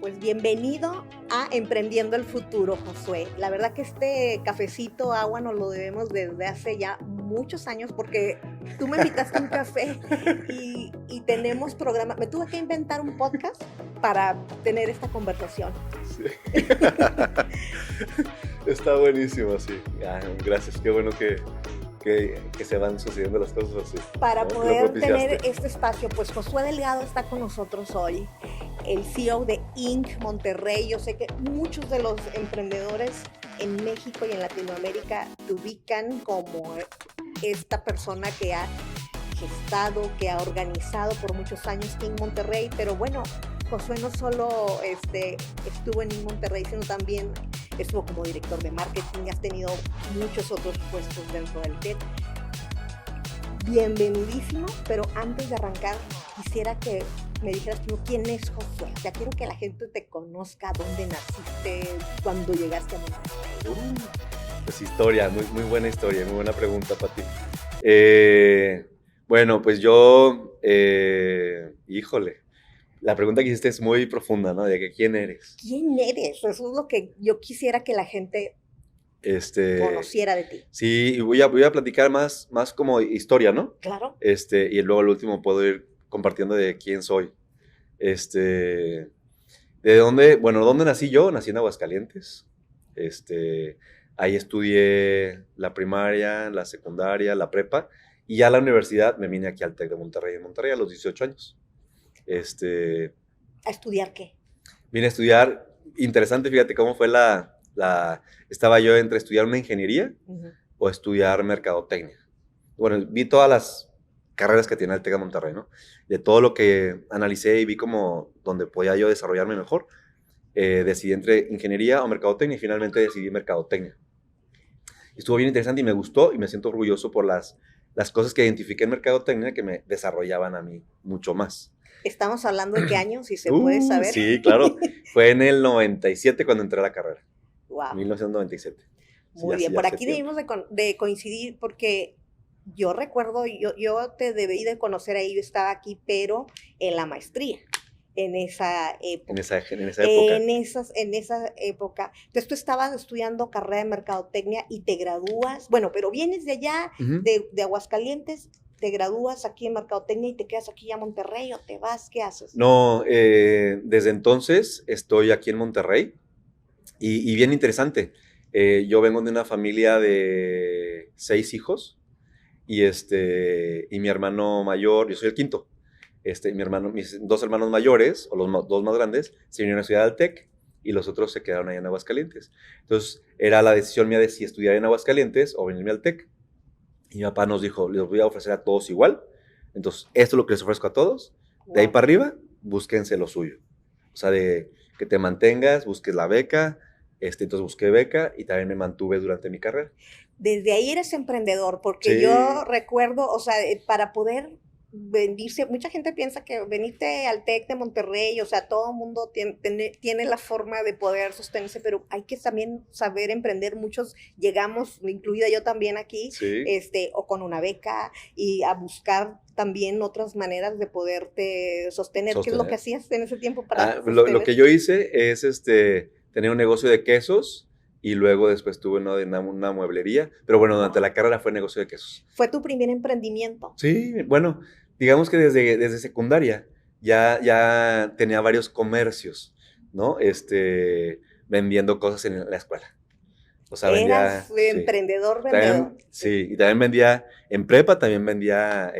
Pues bienvenido a Emprendiendo el Futuro, Josué. La verdad que este cafecito agua nos lo debemos desde hace ya muchos años porque tú me invitaste a un café y tenemos programa. Me tuve que inventar un podcast para tener esta conversación. Sí. Está buenísimo, sí. Gracias, qué bueno que se van sucediendo las cosas así. Para ¿no? poder tener este espacio, pues Josué Delgado está con nosotros hoy, el CEO de Inc. Monterrey. Yo sé que muchos de los emprendedores en México y en Latinoamérica te ubican como esta persona que ha gestado, que ha organizado por muchos años Inc. Monterrey, pero bueno, Josué no solo estuvo en Inc. Monterrey, sino también estuvo como director de marketing, has tenido muchos otros puestos dentro del TED. Bienvenidísimo, pero antes de arrancar, quisiera que me dijeras tú quién es Josué. O sea, quiero que la gente te conozca, dónde naciste, cuándo llegaste a Monterrey. Pues historia, muy buena historia, muy buena pregunta para ti. Bueno, pues yo, híjole, la pregunta que hiciste es muy profunda, ¿no? De que ¿quién eres? ¿Quién eres? Eso es lo que yo quisiera que la gente conociera de ti. Sí, y voy a platicar más como historia, ¿no? Claro. Y luego al último puedo ir compartiendo de quién soy. ¿De dónde? Bueno, ¿dónde nací yo? Nací en Aguascalientes. Ahí estudié la primaria, la secundaria, la prepa, y ya a la universidad me vine aquí al TEC de Monterrey, en Monterrey a los 18 años. ¿A estudiar qué? Vine a estudiar, interesante, fíjate cómo fue estaba yo entre estudiar una ingeniería o estudiar mercadotecnia. Bueno, vi todas las carreras que tiene el TEC de Monterrey, ¿no? De todo lo que analicé y vi como donde podía yo desarrollarme mejor, decidí entre ingeniería o mercadotecnia y finalmente decidí mercadotecnia. Estuvo bien interesante y me gustó y me siento orgulloso por las cosas que identifiqué en mercadotecnia que me desarrollaban a mí mucho más. ¿Estamos hablando de qué año, si se puede saber? Sí, claro. Fue en el 97 cuando entré a la carrera. Wow. 1997. Muy bien, por aquí debimos de coincidir porque yo recuerdo, yo te debí de conocer ahí, yo estaba aquí, pero en la maestría, en esa época. En esa época. En esa época. Entonces tú estabas estudiando carrera de mercadotecnia y te gradúas, bueno, pero vienes de allá, de Aguascalientes, te gradúas aquí en mercadotecnia y te quedas aquí a Monterrey o te vas, ¿qué haces? No, desde entonces estoy aquí en Monterrey y bien interesante. Yo vengo de una familia de 6 hijos y mi hermano mayor, yo soy el quinto. Mis 2 hermanos mayores, o los 2 más grandes, se vinieron a estudiar al TEC y los otros se quedaron allá en Aguascalientes. Entonces era la decisión mía de si estudiar en Aguascalientes o venirme al TEC. Y mi papá nos dijo, les voy a ofrecer a todos igual. Entonces, esto es lo que les ofrezco a todos. De ahí para arriba, búsquense lo suyo. O sea, de que te mantengas, busques la beca. Entonces busqué beca y también me mantuve durante mi carrera. Desde ahí eres emprendedor, porque Sí. yo recuerdo, o sea, para poder venirse, mucha gente piensa que venirte al TEC de Monterrey, o sea, todo el mundo tiene la forma de poder sostenerse, pero hay que también saber emprender. Muchos llegamos, incluida yo también aquí, Sí. O con una beca y a buscar también otras maneras de poderte sostener. ¿Qué es lo que hacías en ese tiempo para lo que yo hice es tener un negocio de quesos y luego después tuve una mueblería, pero bueno, durante la carrera fue negocio de quesos. ¿Fue tu primer emprendimiento? Sí, bueno, digamos que desde secundaria ya tenía varios comercios, ¿no? Vendiendo cosas en la escuela. O sea, Eras vendía... emprendedor, sí. vendedor. Sí, y también vendía, en prepa también vendía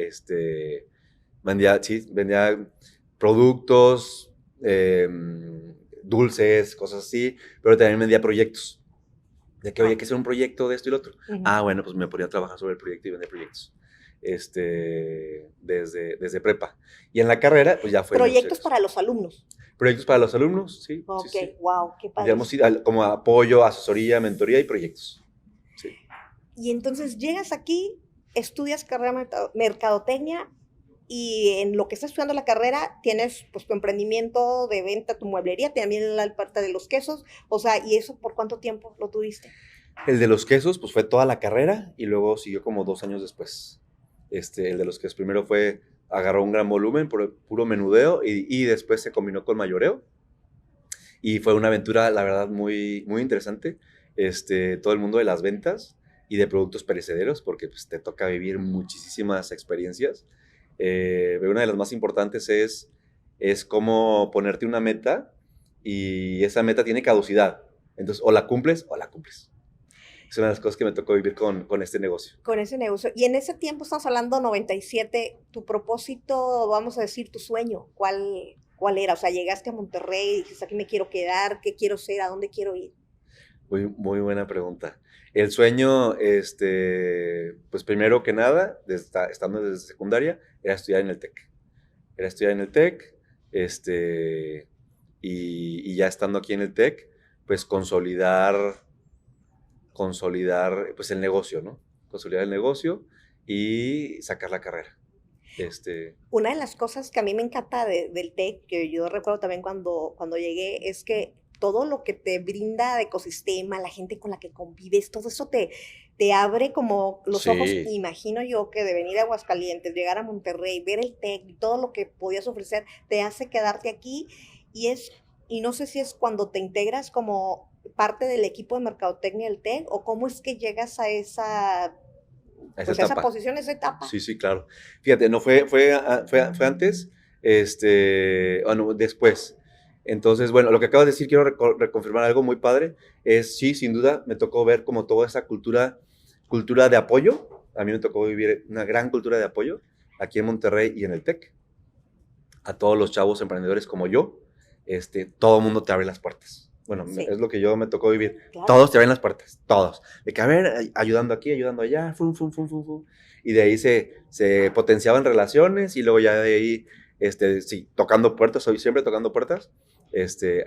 productos, dulces, cosas así, pero también vendía proyectos. De que, oye, hay que hacer un proyecto de esto y lo otro. Bueno, pues me ponía a trabajar sobre el proyecto y vender proyectos. Desde prepa. Y en la carrera, pues ya fue... Proyectos para los alumnos. Proyectos para los alumnos, sí. Ok, sí. Wow, qué padre. Digamos, como apoyo, asesoría, mentoría y proyectos. Sí. Y entonces llegas aquí, estudias carrera mercadotecnia y en lo que estás estudiando la carrera tienes pues tu emprendimiento de venta, tu mueblería, también la parte de los quesos, o sea, ¿y eso por cuánto tiempo lo tuviste? El de los quesos, pues fue toda la carrera y luego siguió como 2 años después. El de los quesos primero agarró un gran volumen, puro menudeo y después se combinó con mayoreo. Y fue una aventura, la verdad, muy, muy interesante. Todo el mundo de las ventas y de productos perecederos, porque pues, te toca vivir muchísimas experiencias. Pero una de las más importantes es cómo ponerte una meta y esa meta tiene caducidad. Entonces, o la cumples o la cumples. Es una de las cosas que me tocó vivir con este negocio. Con ese negocio. Y en ese tiempo, estamos hablando 97, tu propósito, vamos a decir, tu sueño, ¿cuál era? O sea, llegaste a Monterrey, dijiste, aquí me quiero quedar, ¿qué quiero ser? ¿A dónde quiero ir? Muy, muy buena pregunta. El sueño, pues primero que nada, estando desde secundaria, era estudiar en el TEC. Era estudiar en el TEC, y ya estando aquí en el TEC, pues consolidar pues el negocio, ¿no? Consolidar el negocio y sacar la carrera. Una de las cosas que a mí me encanta del TEC, que yo recuerdo también cuando llegué, es que todo lo que te brinda de ecosistema, la gente con la que convives, todo eso te abre como los ojos. Sí, Imagino yo que de venir a Aguascalientes, llegar a Monterrey, ver el TEC y todo lo que podías ofrecer, te hace quedarte aquí y no sé si es cuando te integras como parte del equipo de mercadotecnia del TEC o cómo es que llegas a esa, a esa pues a esa etapa. posición, esa etapa. Sí, sí, claro. Fíjate, no fue antes, bueno, después. Entonces, bueno, lo que acabas de decir, quiero reconfirmar algo muy padre, sí, sin duda, me tocó ver como toda esa cultura de apoyo. A mí me tocó vivir una gran cultura de apoyo aquí en Monterrey y en el TEC. A todos los chavos emprendedores como yo, todo el mundo te abre las puertas. Bueno, Sí, es lo que yo me tocó vivir. claro. Todos te abren las puertas, todos. De que, a ver, ayudando aquí, ayudando allá, fum, fum, fum, fum, fum. Y de ahí se potenciaban relaciones y luego ya de ahí, sí, tocando puertas, soy siempre tocando puertas,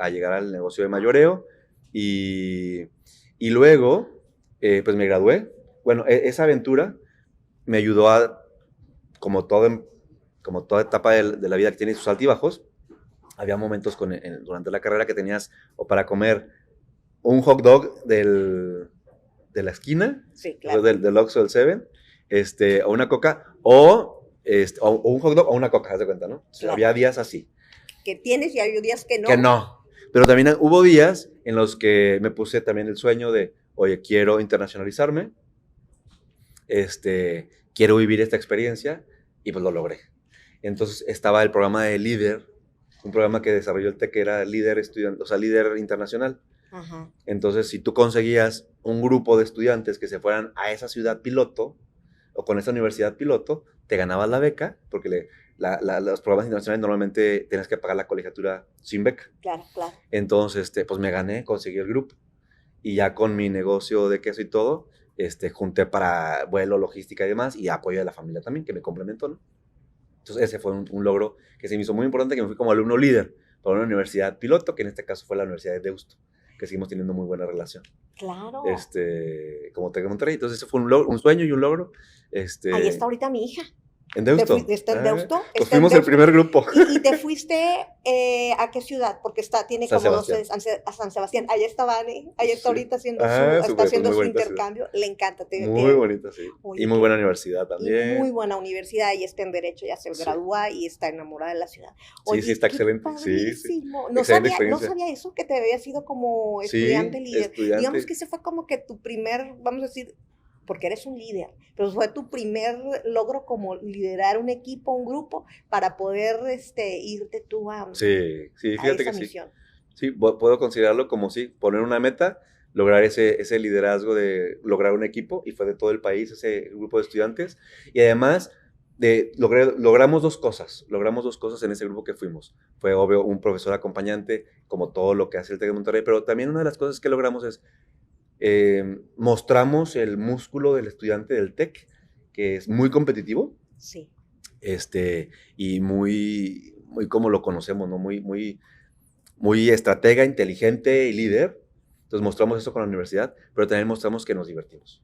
a llegar al negocio de mayoreo. Y luego, pues me gradué. Bueno, esa aventura me ayudó a, como, como toda etapa de la vida que tiene sus altibajos, había momentos durante la carrera que tenías o para comer un hot dog de la esquina, Sí, claro. del Oxxo del Seven, o una coca, o un hot dog o una coca, haz de cuenta, ¿no? Claro. Había días así. Que tienes y hay días que no. Que no. Pero también hubo días en los que me puse también el sueño de, oye, quiero internacionalizarme, quiero vivir esta experiencia, y pues lo logré. Entonces estaba el programa de Líder, un programa que desarrolló el TEC que era líder estudiante, o sea, líder internacional. Ajá. Entonces, si tú conseguías un grupo de estudiantes que se fueran a esa ciudad piloto o con esa universidad piloto, te ganabas la beca, porque los programas internacionales normalmente tienes que pagar la colegiatura sin beca. Claro, claro. Entonces, pues me gané, conseguí el grupo. Y ya con mi negocio de queso y todo, junté para vuelo, logística y demás, y apoyo de la familia también, que me complementó, ¿no? Entonces ese fue un logro que se me hizo muy importante, que me fui como alumno líder para una universidad piloto, que en este caso fue la Universidad de Deusto, que seguimos teniendo muy buena relación. Claro. Como TEC de Monterrey. Entonces ese fue un sueño y un logro. Ahí está ahorita mi hija. ¿En Deusto? ¿Está en Deusto? Pues fuimos el primer grupo. ¿Y te fuiste a qué ciudad? Porque tiene San como Sebastián. a San Sebastián. Allá está Vane, allá está Sí. ahorita haciendo Súper, haciendo muy su bonita intercambio. Le encanta. Muy bonita, sí. Oye, Y muy buena universidad también. Y muy buena universidad, y está en Derecho, ya se Sí. gradúa y está enamorada de la ciudad. Oye, Sí, está qué excelente. Sí, sí. padrísimo. No Excelente sabía experiencia. eso, que te había sido como Sí, estudiante líder. estudiante. Digamos que ese fue como que tu primer, vamos a decir, porque eres un líder, pero fue tu primer logro como liderar un equipo, un grupo, para poder irte tú Sí, a fíjate esa que sí. misión. Sí, puedo considerarlo como sí, poner una meta, lograr ese liderazgo de lograr un equipo, y fue de todo el país ese grupo de estudiantes. Y además, logramos dos cosas en ese grupo que fuimos. Fue obvio un profesor acompañante, como todo lo que hace el TEC de Monterrey, pero también una de las cosas que logramos es mostramos el músculo del estudiante del TEC, que es muy competitivo. Sí. Y muy, muy como lo conocemos, ¿no? Muy, muy, muy estratega, inteligente y líder. Entonces mostramos eso con la universidad, pero también mostramos que nos divertimos.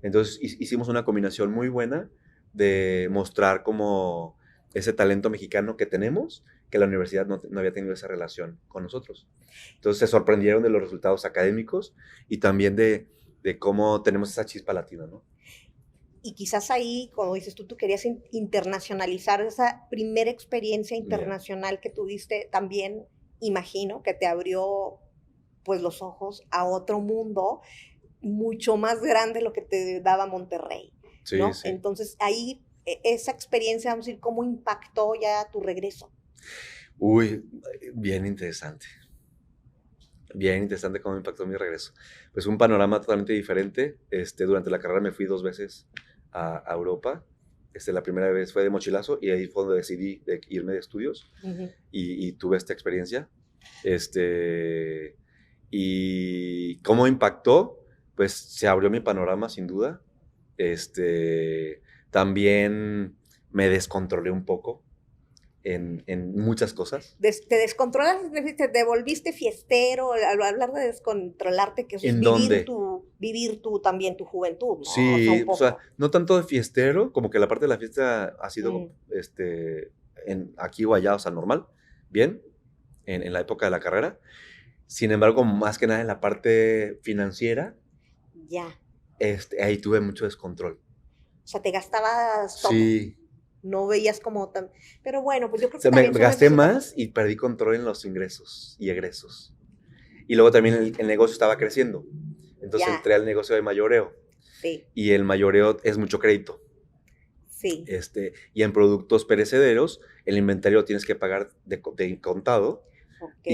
Entonces hicimos una combinación muy buena de mostrar como ese talento mexicano que tenemos, que la universidad no había tenido esa relación con nosotros. Entonces se sorprendieron de los resultados académicos y también de cómo tenemos esa chispa latina, ¿no? Y quizás ahí, como dices tú querías internacionalizar esa primera experiencia internacional que tuviste, también imagino que te abrió pues los ojos a otro mundo mucho más grande de lo que te daba Monterrey, Sí, ¿no? sí. Entonces ahí esa experiencia, vamos a decir, ¿cómo impactó ya tu regreso? Uy, bien interesante. Bien interesante cómo impactó mi regreso. Pues un panorama totalmente diferente. Durante la carrera me fui 2 veces a Europa. La primera vez fue de mochilazo y ahí fue donde decidí de irme de estudios Ujú. y tuve esta experiencia. Y cómo impactó, pues se abrió mi panorama sin duda. También me descontrolé un poco en muchas cosas. Te descontrolas, te volviste fiestero, al hablar de descontrolarte, que eso es ¿En dónde? vivir tu también tu juventud, ¿no? O sea, Sí, un o sea, poco. no tanto de fiestero, como que la parte de la fiesta ha sido Mm, aquí o allá, o sea, normal, bien, en la época de la carrera. Sin embargo, más que nada en la parte financiera, ya. ahí tuve mucho descontrol. O sea, te gastabas todo. Sí, No veías como tan... Pero bueno, pues yo o creo que sea, me también son gasté necesidades. más y perdí control en los ingresos y egresos. Y luego también el negocio estaba creciendo. Entonces Ya, entré al negocio de mayoreo sí, y el mayoreo es mucho crédito. sí. Y en productos perecederos, el inventario lo tienes que pagar de contado Ok.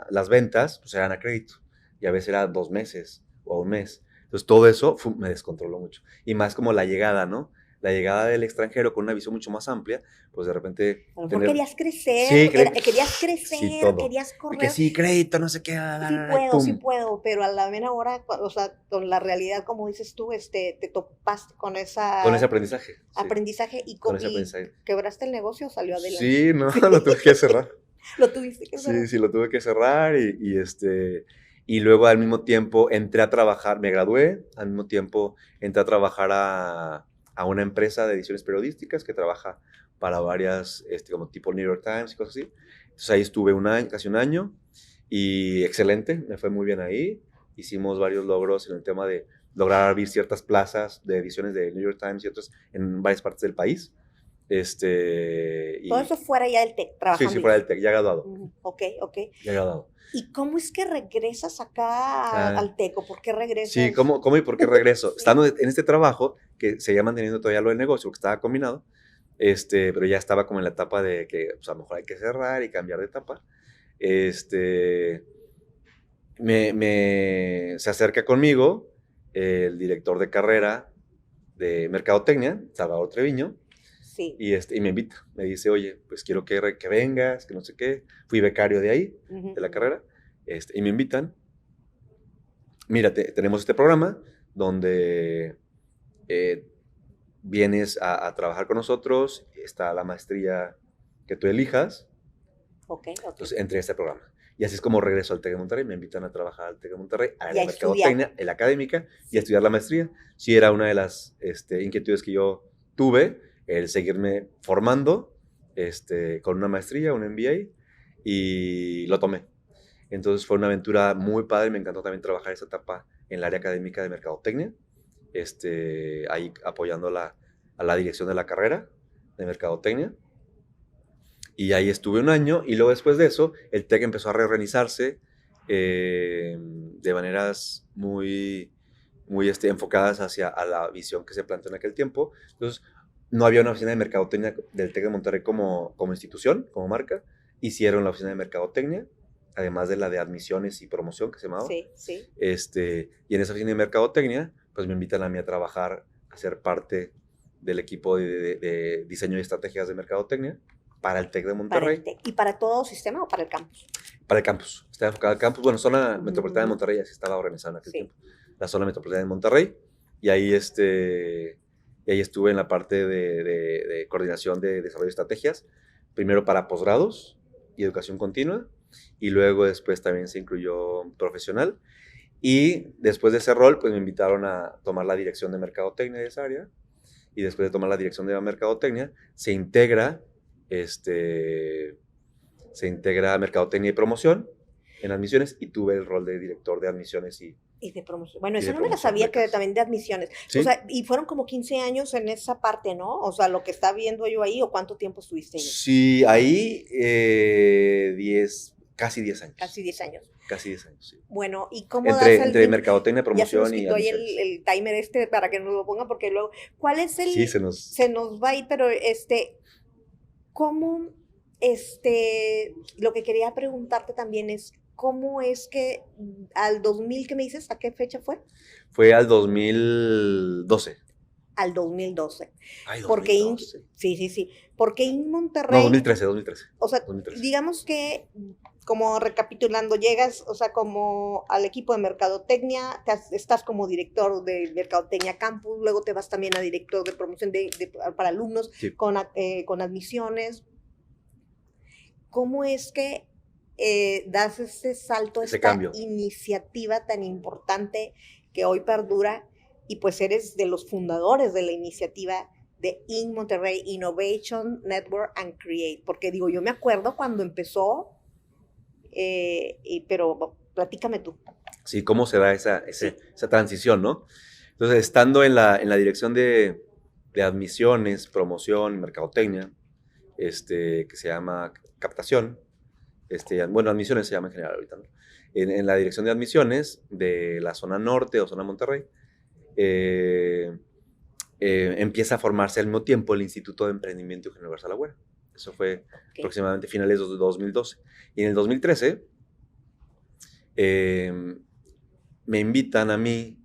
las ventas pues eran a crédito. Y a veces era 2 meses o un mes. Entonces todo eso me descontroló mucho. Y más como la llegada, ¿no? La llegada del extranjero con una visión mucho más amplia, pues de repente A lo mejor tener... querías crecer, Sí, querías sí, crecer, todo. querías Y que correr. sí, crédito, no sé qué, Sí pum. puedo, pero a la mera hora, o sea, con la realidad, como dices tú, te topaste con ese Con ese aprendizaje, sí, aprendizaje con ese y aprendizaje. quebraste el negocio, salió adelante. Sí, no, Sí, lo tuve que cerrar. lo tuviste que Sí, cerrar. sí, lo tuve que cerrar y luego al mismo tiempo entré a trabajar, me gradué, al mismo tiempo entré a trabajar a una empresa de ediciones periodísticas que trabaja para varias, como tipo New York Times y cosas así. Entonces ahí estuve casi un año y excelente, me fue muy bien ahí. Hicimos varios logros en el tema de lograr abrir ciertas plazas de ediciones de New York Times y otras en varias partes del país. Todo Y eso fuera ya del TEC, sí, sí, trabajando fuera ya. del TEC, ya graduado, Ok, ok. ya graduado. ¿Y cómo es que regresas acá Ah, al TEC? ¿O por qué sí, regresas? ¿cómo y por qué regreso? Sí. Estando en este trabajo, que seguía manteniendo todavía lo del negocio, porque estaba combinado, pero ya estaba como en la etapa de que pues, a lo mejor hay que cerrar y cambiar de etapa. Este, se acerca conmigo el director de carrera de Mercadotecnia, Salvador Treviño, Sí. y me invita. Me dice, oye, pues quiero que vengas, que no sé qué. Fui becario de ahí, Ujú, de la ujú. carrera, y me invitan. Mira, tenemos este programa donde eh, vienes a trabajar con nosotros, está la maestría que tú elijas, Ok, ok. entonces entré a este programa. Y así es como regreso al TEC de Monterrey, me invitan a trabajar al TEC de Monterrey, al Y área a de estudiar. mercadotecnia, en la académica, y a Sí. estudiar la maestría. Sí era una de las inquietudes que yo tuve, el seguirme formando con una maestría, un MBA, y lo tomé. Entonces fue una aventura muy padre, me encantó también trabajar esa etapa en el área académica de mercadotecnia, ahí apoyando a la dirección de la carrera de mercadotecnia. Y ahí estuve un año y luego después de eso el TEC empezó a reorganizarse de maneras muy enfocadas hacia a la visión que se planteó en aquel tiempo. Entonces no había una oficina de mercadotecnia del TEC de Monterrey como institución, como marca. Hicieron la oficina de mercadotecnia, además de la de admisiones y promoción que se llamaba. Sí, sí. Y en esa oficina de mercadotecnia, pues me invitan a mí a trabajar, a ser parte del equipo de diseño y estrategias de mercadotecnia para el TEC de Para el Monterrey, TEC. ¿Y para todo sistema o para el campus? para el campus. Estaba enfocado al campus, bueno, zona Ujú, metropolitana de ujú. Monterrey, así estaba organizada en aquel Sí. tiempo. La zona metropolitana de Monterrey, y ahí, y ahí estuve en la parte de coordinación de desarrollo de estrategias, primero para posgrados y educación continua, y luego después también se incluyó profesional. Y después de ese rol, pues me invitaron a tomar la dirección de mercadotecnia de esa área. Y después de tomar la dirección de la mercadotecnia, se integra mercadotecnia y promoción en admisiones y tuve el rol de director de admisiones Y de promoción. Bueno, y eso de no me la promoción, sabía, que becas. también de admisiones. O Sí, sea, y fueron como 15 años en esa parte, ¿no? O sea, lo que está viendo yo ahí, ¿o cuánto tiempo estuviste ahí? sí, ahí 10, casi 10 Casi años. 10 años. Casi 10 años, sí. Bueno, ¿y cómo das Entre mercadotecnia, ya se nos promoción y quitó ahí admisiones. el timer este para que nos lo ponga, porque luego, ¿cuál es Sí, se nos va ahí, pero ¿cómo, lo que quería preguntarte también es, ¿cómo es que al 2000, ¿qué me dices? ¿A qué fecha fue? fue al 2012. Al 2012. Ay, Porque Inc, 2012. sí, sí, sí, porque Inc No, Monterrey, 2013, 2013. o sea, 2013. digamos que, como recapitulando, llegas, o sea, como al equipo de mercadotecnia, estás como director de mercadotecnia campus, luego te vas también a director de promoción para alumnos Sí. con admisiones. ¿Cómo es que das ese salto, Ese esta cambio. iniciativa tan importante que hoy perdura, y pues eres de los fundadores de la iniciativa de Inc Monterrey Innovation Network and Create? Porque digo, yo me acuerdo cuando empezó, pero platícame tú. Sí, cómo se da esa Sí. transición, ¿no? Entonces, estando en la dirección de admisiones, promoción, mercadotecnia, que se llama captación, bueno, admisiones se llama en general ahorita, ¿no? En la dirección de admisiones de la zona norte o zona Monterrey, empieza a formarse al mismo tiempo el Instituto de Emprendimiento Eugenio Garza Lagüera. Eso fue aproximadamente finales de 2012. Y en el 2013 me invitan a mí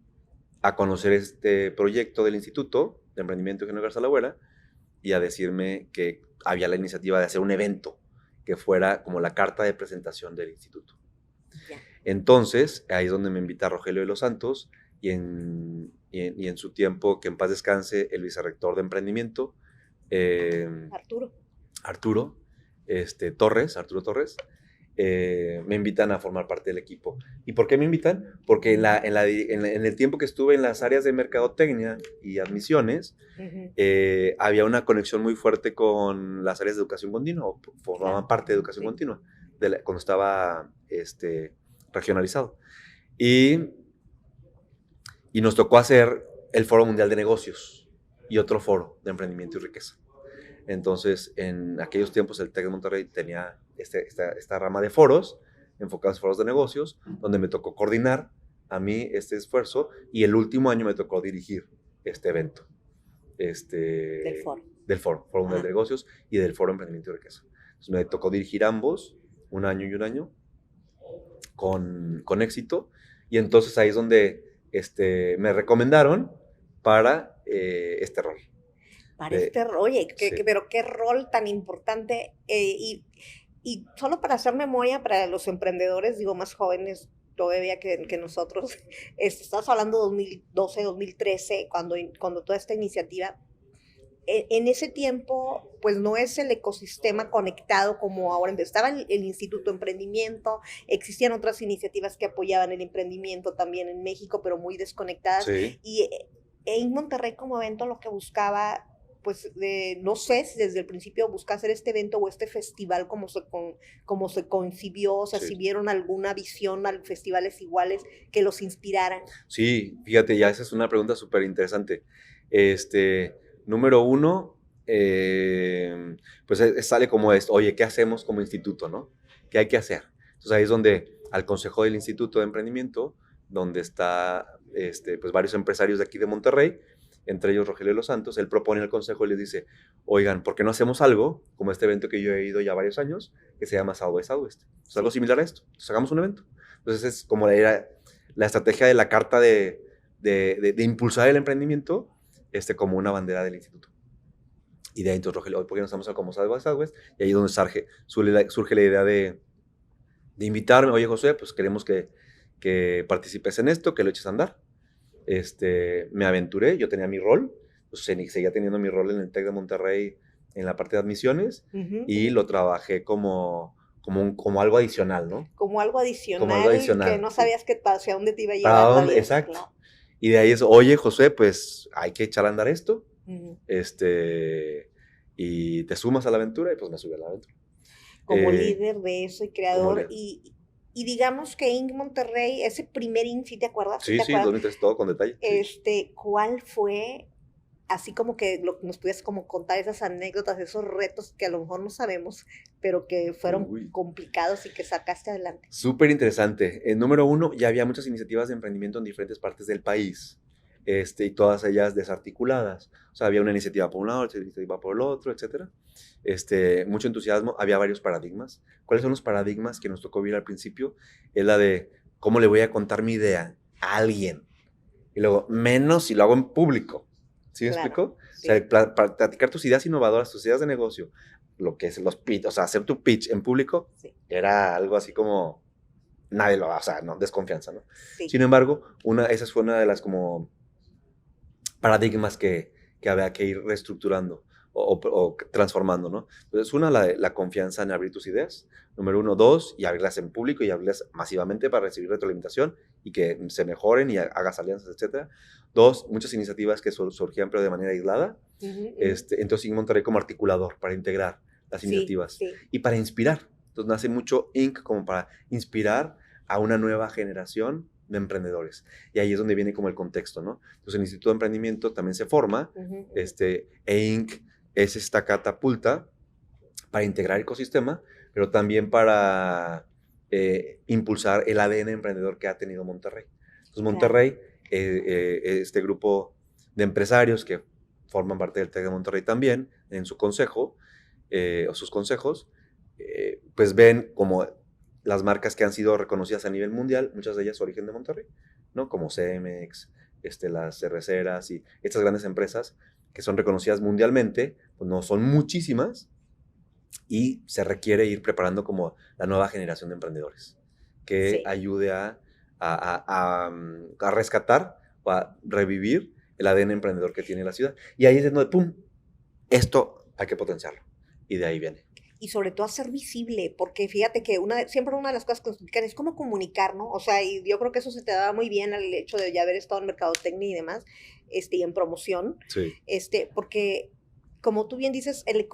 a conocer este proyecto del Instituto de Emprendimiento Eugenio Garza Lagüera y a decirme que había la iniciativa de hacer un evento que fuera como la carta de presentación del instituto. Ya. Entonces, ahí es donde me invita Rogelio de los Santos y en su tiempo, que en paz descanse, el vicerrector de emprendimiento, Arturo Torres, me invitan a formar parte del equipo. ¿Y por qué me invitan? Porque en el tiempo que estuve en las áreas de mercadotecnia y admisiones, había una conexión muy fuerte con las áreas de educación continua, o formaban parte de educación continua, cuando estaba regionalizado. Y nos tocó hacer el Foro Mundial de Negocios y otro foro de emprendimiento y riqueza. Entonces, en aquellos tiempos, el TEC de Monterrey tenía esta rama de foros, enfocados en foros de negocios, donde me tocó coordinar a mí este esfuerzo, y el último año me tocó dirigir este evento. Del Foro Mundial de Negocios y del Foro Emprendimiento y Riqueza. Entonces, me tocó dirigir ambos, un año y un año, con éxito, y entonces ahí es donde me recomendaron para este rol. Este rol, oye, Sí. pero qué rol tan importante, y solo para hacer memoria para los emprendedores, digo, más jóvenes todavía que nosotros, estás hablando de 2012, 2013, cuando toda esta iniciativa, en ese tiempo, pues no es el ecosistema conectado como ahora. Estaba el Instituto de Emprendimiento, existían otras iniciativas que apoyaban el emprendimiento también en México, pero muy desconectadas. Sí. Y en Monterrey como evento lo que buscaba, pues no sé si desde el principio busca hacer este evento o este festival como se concibió, o sea, Sí. si vieron alguna visión a festivales iguales que los inspiraran. Sí, fíjate, ya esa es una pregunta súper interesante. Número uno, pues sale como esto: oye, ¿qué hacemos como instituto, no? ¿Qué hay que hacer? Entonces ahí es donde al consejo del Instituto de Emprendimiento, donde está pues varios empresarios de aquí de Monterrey, entre ellos Rogelio de los Santos, él propone al consejo y les dice: oigan, ¿por qué no hacemos algo como este evento que yo he ido ya varios años, que se llama South by Southwest? Es algo similar a esto. Entonces hagamos un evento. Entonces es como la estrategia de la carta de impulsar el emprendimiento como una bandera del instituto. Y de ahí entonces Rogelio: ¿por qué no estamos como South by Southwest? Y ahí es donde surge la idea de invitarme: oye, José, pues queremos que participes en esto, que lo eches a andar. Me aventuré, yo tenía mi rol, pues seguía teniendo mi rol en el TEC de Monterrey en la parte de admisiones, y lo trabajé como algo adicional, ¿no? Como algo adicional, que no sabías hacia dónde te iba a llevar la vida. Exacto. Claro. Y de ahí es: oye, José, pues hay que echar a andar esto, y te sumas a la aventura, y pues me subí a la aventura. Como líder de eso y creador, y Y digamos que Inc. Monterrey, ese primer Inc., ¿sí te acuerdas? Sí, sí, 2003, todo con detalle. Sí. ¿Cuál fue, así como que nos pudieras como contar esas anécdotas, esos retos que a lo mejor no sabemos, pero que fueron complicados y que sacaste adelante? Súper interesante. Número uno, ya había muchas iniciativas de emprendimiento en diferentes partes del país. Y todas ellas desarticuladas. O sea, había una iniciativa por un lado, otra iniciativa por el otro, etcétera. Mucho entusiasmo, había varios paradigmas. ¿Cuáles son los paradigmas que nos tocó ver al principio? Es la de cómo le voy a contar mi idea a alguien. Y luego, menos si lo hago en público. ¿Sí me explico? Sí. O sea, para platicar tus ideas innovadoras, tus ideas de negocio, lo que es los pitch, o sea, hacer tu pitch en público, sí, era algo así como nadie lo va, o sea, no, desconfianza, ¿no? Sí. Sin embargo, esa fue una de las como paradigmas que había que ir reestructurando o transformando, ¿no? Entonces, una, la confianza en abrir tus ideas, número uno. Dos, y abrirlas en público y abrirlas masivamente para recibir retroalimentación y que se mejoren y hagas alianzas, etcétera. Dos, muchas iniciativas que surgían pero de manera aislada. Entonces, Inc. Monterrey como articulador para integrar las iniciativas y para inspirar. Entonces, nace mucho Inc. como para inspirar a una nueva generación de emprendedores. Y ahí es donde viene como el contexto, ¿no? Entonces, el Instituto de Emprendimiento también se forma, e Inc. es esta catapulta para integrar el ecosistema, pero también para impulsar el ADN emprendedor que ha tenido Monterrey. Entonces, Monterrey, este grupo de empresarios que forman parte del TEC de Monterrey también, en su consejo, o sus consejos, pues ven como las marcas que han sido reconocidas a nivel mundial, muchas de ellas su origen de Monterrey, ¿no? Como Cemex, las cerveceras y estas grandes empresas que son reconocidas mundialmente, pues no son muchísimas, y se requiere ir preparando como la nueva generación de emprendedores que ayude a rescatar o a revivir el ADN emprendedor que tiene la ciudad. Y ahí es donde, ¡pum!, esto hay que potenciarlo. Y de ahí viene. Y sobre todo hacer visible, porque fíjate que siempre una de las cosas que nos explican es cómo comunicar, ¿no? O sea, y yo creo que eso se te daba muy bien al hecho de ya haber estado en mercadotecnia y demás, y en promoción. Sí. Porque, como tú bien dices, el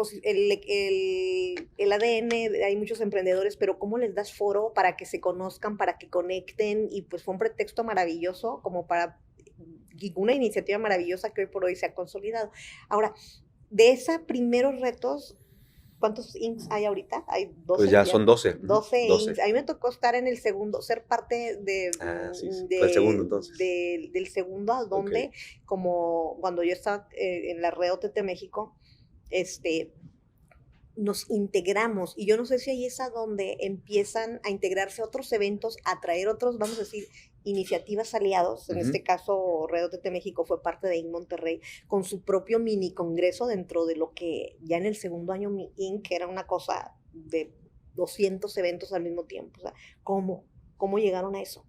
ADN, hay muchos emprendedores, pero ¿cómo les das foro para que se conozcan, para que conecten? Y pues fue un pretexto maravilloso como para una iniciativa maravillosa que hoy por hoy se ha consolidado. Ahora, de esos primeros retos, ¿cuántos Incs hay ahorita? Hay 12. Pues ya son 12. 12 Incs. A mí me tocó estar en el segundo, ser parte el segundo, entonces. Del segundo, donde, como cuando yo estaba en la red OTT México, nos integramos, y yo no sé si ahí es a donde empiezan a integrarse otros eventos, a traer otros, vamos a decir, iniciativas aliados. En este caso, Red OTT México fue parte de Inc. Monterrey, con su propio mini congreso dentro de lo que ya en el segundo año mi Inc. era una cosa de 200 eventos al mismo tiempo. O sea, ¿cómo llegaron a eso?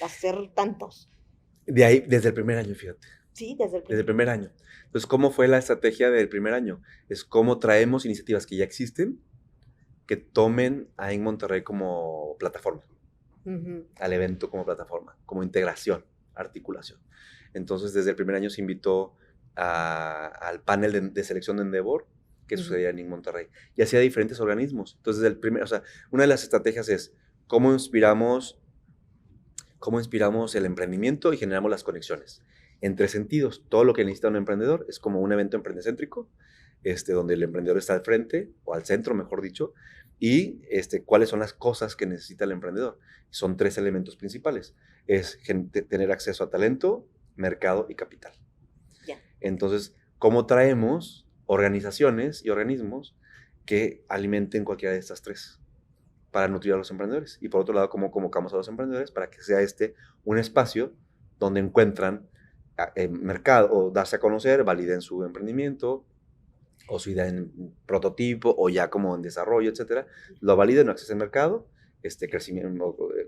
A hacer tantos. De ahí, desde el primer año, fíjate. Sí, desde el primer año. Entonces, ¿cómo fue la estrategia del primer año? Es cómo traemos iniciativas que ya existen, que tomen a Inc. Monterrey como plataforma. Al evento como plataforma, como integración, articulación. Entonces, desde el primer año se invitó al panel de selección de Endeavor que sucedía en Inc. Monterrey, y hacía diferentes organismos. Entonces, una de las estrategias es cómo inspiramos el emprendimiento y generamos las conexiones en 3 sentidos. Todo lo que necesita un emprendedor es como un evento emprendecéntrico, donde el emprendedor está al frente, o al centro, mejor dicho, y cuáles son las cosas que necesita el emprendedor. Son 3 elementos principales. Es tener acceso a talento, mercado y capital. Yeah. Entonces, ¿cómo traemos organizaciones y organismos que alimenten cualquiera de estas 3 para nutrir a los emprendedores? Y por otro lado, ¿cómo convocamos a los emprendedores para que sea un espacio donde encuentran mercado, o darse a conocer, validen su emprendimiento o su idea en prototipo o ya como en desarrollo, etcétera, lo validen, acceso al mercado,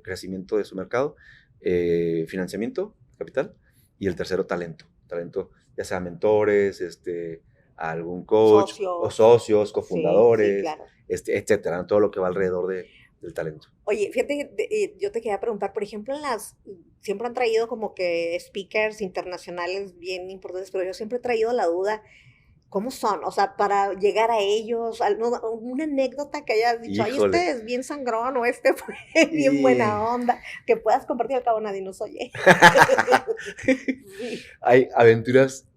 crecimiento de su mercado, financiamiento, capital, y el tercero, talento, ya sea mentores, algún coach, o socios, cofundadores, claro, etcétera, ¿no? Todo lo que va alrededor del talento. Oye, fíjate, yo te quería preguntar, por ejemplo, siempre han traído como que speakers internacionales bien importantes, pero yo siempre he traído la duda, ¿Cómo son? O sea, para llegar a ellos, una anécdota que hayas dicho, ay, Híjole. este es bien sangrón o este fue bien Y buena onda, que puedas compartir, al cabo nadie nos oye. Sí. hay aventuras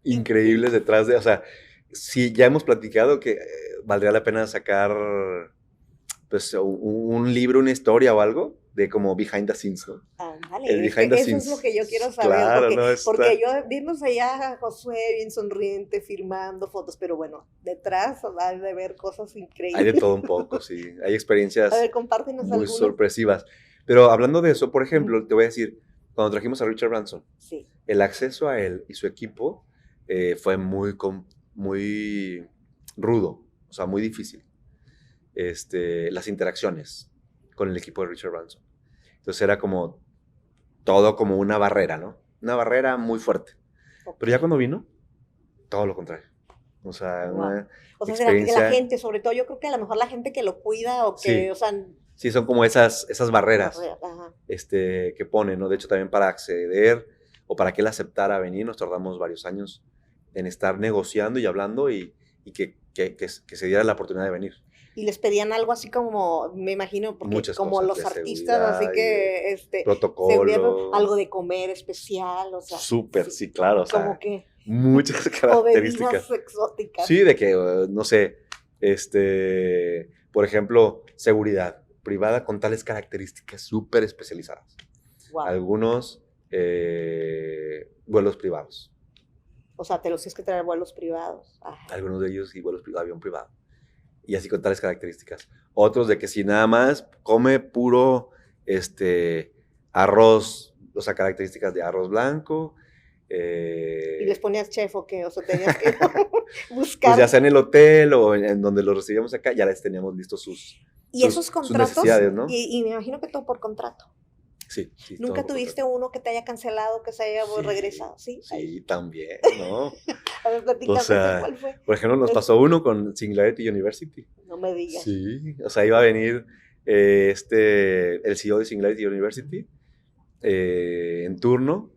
increíbles detrás de, o sea, sí, ya hemos platicado que valdría la pena sacar pues un libro, una historia o algo de como behind the scenes, ¿no? Ándale, El es que behind the eso scenes. es lo que yo quiero saber, Claro, porque, no, está... porque yo vimos allá a Josué bien sonriente, firmando fotos, pero bueno, detrás hay de ver cosas Hay de increíbles. todo un poco, sí. Hay A experiencias ver, compártenos muy alguna. sorpresivas. Pero hablando de eso, por ejemplo, te voy a decir, cuando trajimos a Richard Branson, Sí, el acceso a él y su equipo fue muy rudo, o sea, muy difícil. Las interacciones con el equipo de Richard Branson. Entonces era como todo como una barrera, ¿no? Una barrera muy fuerte. ok. Pero ya cuando vino, todo lo contrario. O sea, Wow. una O sea, será que la experiencia... gente, sobre todo, yo creo que a lo mejor la gente que lo cuida o que, Sí, o sea, sí, son como esas barreras ajá. que ponen, ¿no? De hecho, también para acceder o para que él aceptara venir, nos tardamos varios años en estar negociando y hablando y que se diera la oportunidad de venir. Y les pedían algo así como, me imagino, porque Muchas como cosas los de artistas, así seguridad y que, seguridad, protocolo. algo de comer especial, o sea, Súper, sí, sí, claro, o como sea, que, muchas o bebidas características. exóticas. Sí, de que, no sé, por ejemplo, seguridad privada con tales características súper especializadas. Wow. Algunos vuelos privados. O sea, te los tienes que traer vuelos privados. Ajá. Algunos de ellos sí, avión privado. Y así con tales características. Otros de que si nada más come puro arroz, o sea, características de arroz blanco. ¿Y les ponías chef o qué? O sea, tenías que buscar. Pues ya sea en el hotel o en donde los recibíamos acá, ya les teníamos listos y esos sus contratos, necesidades, ¿no? y me imagino que todo por contrato. Sí, sí. ¿Nunca tuviste uno que te haya cancelado, que se haya Sí, regresado? Sí, sí, también, ¿no? A ver, platícame, O sea, ¿cuál fue? por ejemplo, nos pasó uno con Singularity University. No me digas. Sí, o sea, iba a venir el CEO de Singularity University en turno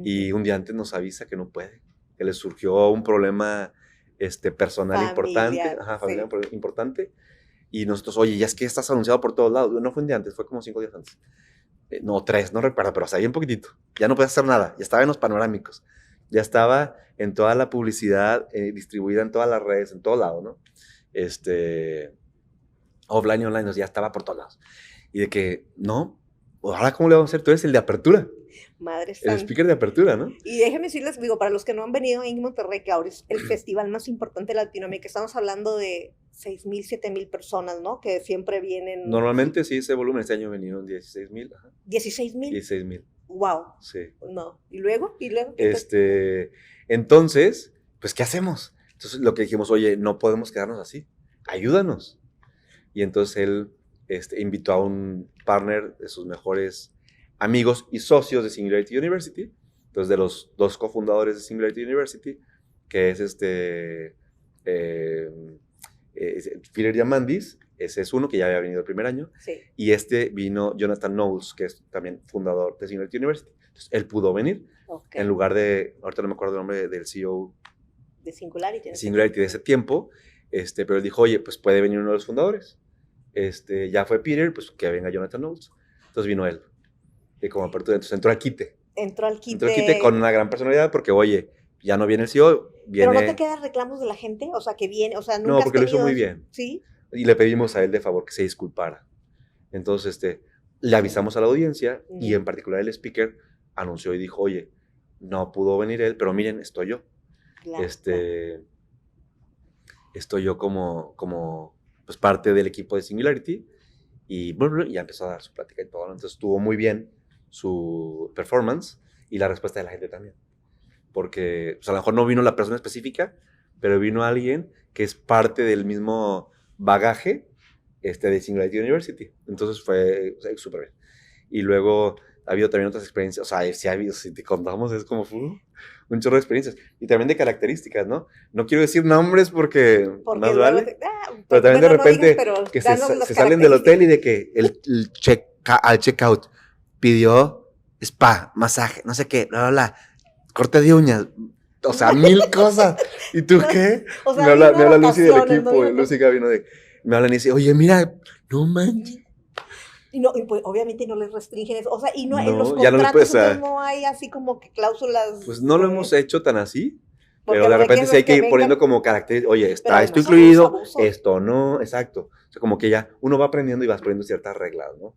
y un día antes nos avisa que no puede, que le surgió un problema personal importante, familiar importante, y nosotros, oye, ya es que estás anunciado por todos lados. No fue un día antes, fue como 5 días antes. No, 3, no recuerdo, pero sabía un poquitito. Ya no podías hacer nada, ya estaba en los panorámicos, ya estaba en toda la publicidad distribuida en todas las redes, en todo lado, ¿no? Offline y online, ya estaba por todos lados. Y de que, no, ahora ¿cómo le vamos a hacer? Tú eres el de apertura. Madre santa. El speaker de apertura, ¿no? Y déjenme decirles, digo, para los que no han venido a Ink Monterrey, que ahora es el festival más importante de Latinoamérica, estamos hablando de 6,000, 7,000 personas, ¿no? Que siempre vienen. Normalmente sí, ese volumen este año vinieron 16,000. 16,000. 16,000. Wow. Sí. No. ¿Y luego? Entonces, pues, ¿qué hacemos? Entonces, lo que dijimos, oye, no podemos quedarnos así. Ayúdanos. Y entonces él invitó a un partner de sus mejores amigos y socios de Singularity University, entonces de los 2 cofundadores de Singularity University, que es Peter Diamandis, ese es uno que ya había venido el primer año, sí. Y vino Jonathan Knowles, que es también fundador de Singularity University. Entonces él pudo venir, en lugar de, ahorita no me acuerdo el nombre del CEO de Singularity. De ese tiempo, pero él dijo, oye, pues puede venir uno de los fundadores. Ya fue Peter, pues que venga Jonathan Knowles. Entonces vino él. Y como apertura, entonces entró al quite. Entró al quite con una gran personalidad porque, oye, ya no viene el CEO, viene... ¿Pero no te quedan reclamos de la gente? O sea, que viene, o sea, nunca No, porque lo hizo muy bien. ¿Sí? Y le pedimos a él de favor que se disculpara. Entonces, le avisamos a la audiencia y en particular el speaker anunció y dijo, oye, no pudo venir él, pero miren, estoy yo. Claro, estoy yo como pues, parte del equipo de Singularity y bueno, ya empezó a dar su plática y todo, ¿no? Entonces estuvo muy bien su performance y la respuesta de la gente también. Porque pues, a lo mejor no vino la persona específica, pero vino alguien que es parte del mismo bagaje de Singularity University. Entonces fue súper bien. Y luego ha habido también otras experiencias, o sea, sí ha habido, si te contamos, es como un chorro de experiencias. Y también de características, ¿no? No quiero decir nombres porque más vale. Pero también de repente no digas, que se salen del hotel y de que al checkout pidió spa, masaje, no sé qué, bla, bla, bla, corte de uñas, o sea, 1000 cosas. ¿Y tú qué? O sea, me habla Lucy del vacaciones, equipo, ¿no? Lucy Gavino me hablan y dice, oye, mira, no manches. Y no, y pues obviamente no les restringen eso. O sea, y no, en los No, ya no les puedes, contratos entonces no hay así como que cláusulas. pues no lo hemos hecho tan así, Porque pero de no repente sí hay que ir vengan, poniendo como carácter, oye, pero está esto además son unos incluido, abusos. esto no, exacto. O sea, como que ya uno va aprendiendo y vas poniendo ciertas reglas, ¿no?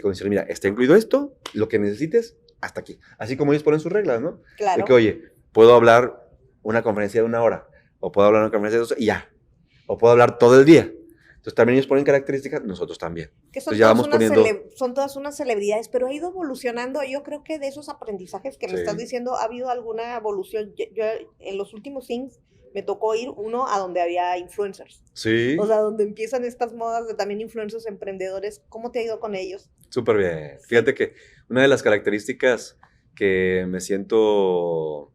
Como decir, mira, está incluido esto, lo que necesites, hasta aquí. Así como ellos ponen sus reglas, ¿no? Claro. De que, oye, puedo hablar una conferencia de 1 hora, o puedo hablar una conferencia de 2 horas, y ya. O puedo hablar todo el día. Entonces también ellos ponen características, nosotros también. Que son, Entonces ya vamos poniendo... son todas unas celebridades, pero ha ido evolucionando. Yo creo que de esos aprendizajes que me estás diciendo ha habido alguna evolución. Yo en los últimos things me tocó ir uno a donde había influencers. Sí. O sea, donde empiezan estas modas de también influencers emprendedores. ¿Cómo te ha ido con ellos? Súper bien. Fíjate que una de las características que me siento,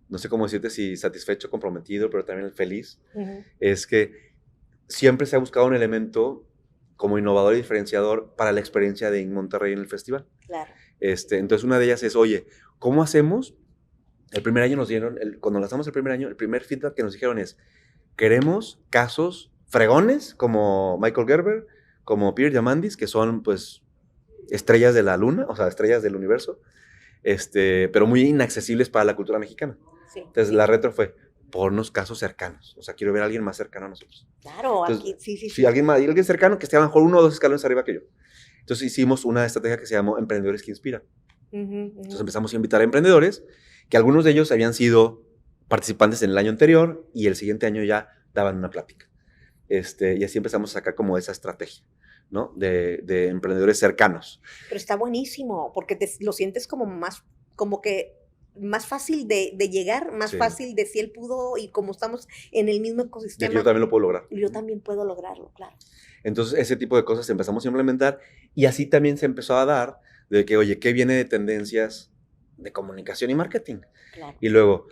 no sé cómo decirte, si satisfecho, comprometido, pero también feliz, es que siempre se ha buscado un elemento como innovador y diferenciador para la experiencia de Monterrey en el festival. Claro. Entonces una de ellas es, oye, ¿cómo hacemos? El primer año nos dieron, cuando lanzamos el primer año, el primer feedback que nos dijeron es, queremos casos fregones como Michael Gerber, como Peter Diamandis, que son pues estrellas de la luna, o sea, estrellas del universo, pero muy inaccesibles para la cultura mexicana. Sí. Entonces la retro fue, ponnos casos cercanos, o sea, quiero ver a alguien más cercano a nosotros. Claro, entonces, aquí, sí. Sí, alguien cercano que esté a lo mejor 1 o 2 escalones arriba que yo. Entonces hicimos una estrategia que se llamó Emprendedores que Inspiran. Entonces empezamos a invitar a emprendedores, que algunos de ellos habían sido participantes en el año anterior y el siguiente año ya daban una plática. Y así empezamos a sacar como esa estrategia, ¿no? De emprendedores cercanos. Pero está buenísimo, porque lo sientes como más, como que más fácil de llegar, más fácil de si él pudo y como estamos en el mismo ecosistema. Yo también lo puedo lograr. Yo también puedo lograrlo, claro. Entonces ese tipo de cosas empezamos a implementar y así también se empezó a dar de que, oye, ¿qué viene de tendencias de comunicación y marketing? Claro. Y luego,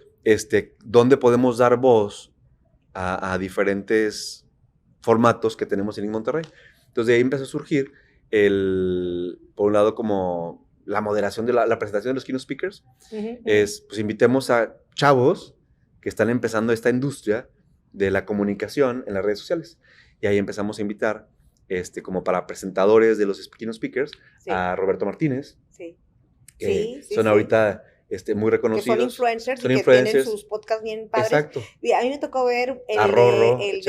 ¿dónde podemos dar voz a diferentes formatos que tenemos en Monterrey? Entonces de ahí empezó a surgir, por un lado, como la moderación de la presentación de los keynote speakers. Pues invitemos a chavos que están empezando esta industria de la comunicación en las redes sociales. Y ahí empezamos a invitar, como para presentadores de los keynote speakers, a Roberto Martínez, que son ahorita muy reconocidos. Que son influencers y que tienen sus podcasts bien padres. Exacto. Y a mí me tocó ver el Rorro, de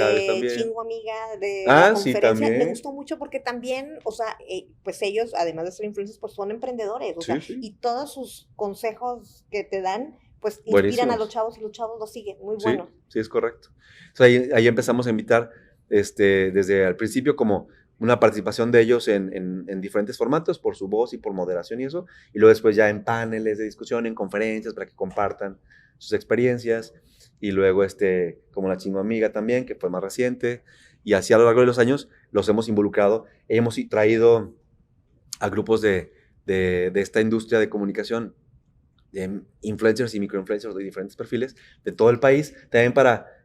Chingo Amiga de la conferencia. Sí, también. Me gustó mucho porque también, o sea, pues ellos, además de ser influencers, pues son emprendedores. O sea, y todos sus consejos que te dan, pues inspiran a los chavos y los chavos los siguen. Muy bueno. Sí, es correcto. O sea, ahí empezamos a invitar desde el principio como una participación de ellos en diferentes formatos por su voz y por moderación y eso, y luego después ya en paneles de discusión, en conferencias para que compartan sus experiencias, y luego como la Chingo Amiga también, que fue más reciente, y así a lo largo de los años los hemos involucrado, hemos traído a grupos de esta industria de comunicación, de influencers y microinfluencers de diferentes perfiles de todo el país, también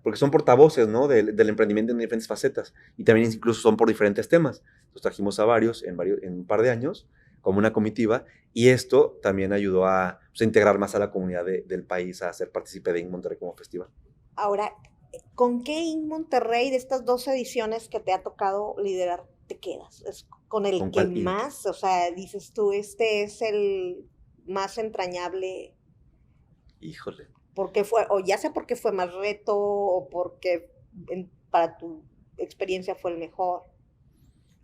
porque son portavoces, ¿no? del emprendimiento en diferentes facetas, y también incluso son por diferentes temas. Entonces trajimos a varios en un par de años, como una comitiva, y esto también ayudó a integrar más a la comunidad del país, a ser partícipe de Monterrey como festival. Ahora, ¿con qué Monterrey de estas 2 ediciones que te ha tocado liderar te quedas? ¿Es con el que más, o sea, dices tú, es el más entrañable? Híjole. Porque o ya sea porque fue más reto, o porque para tu experiencia fue el mejor.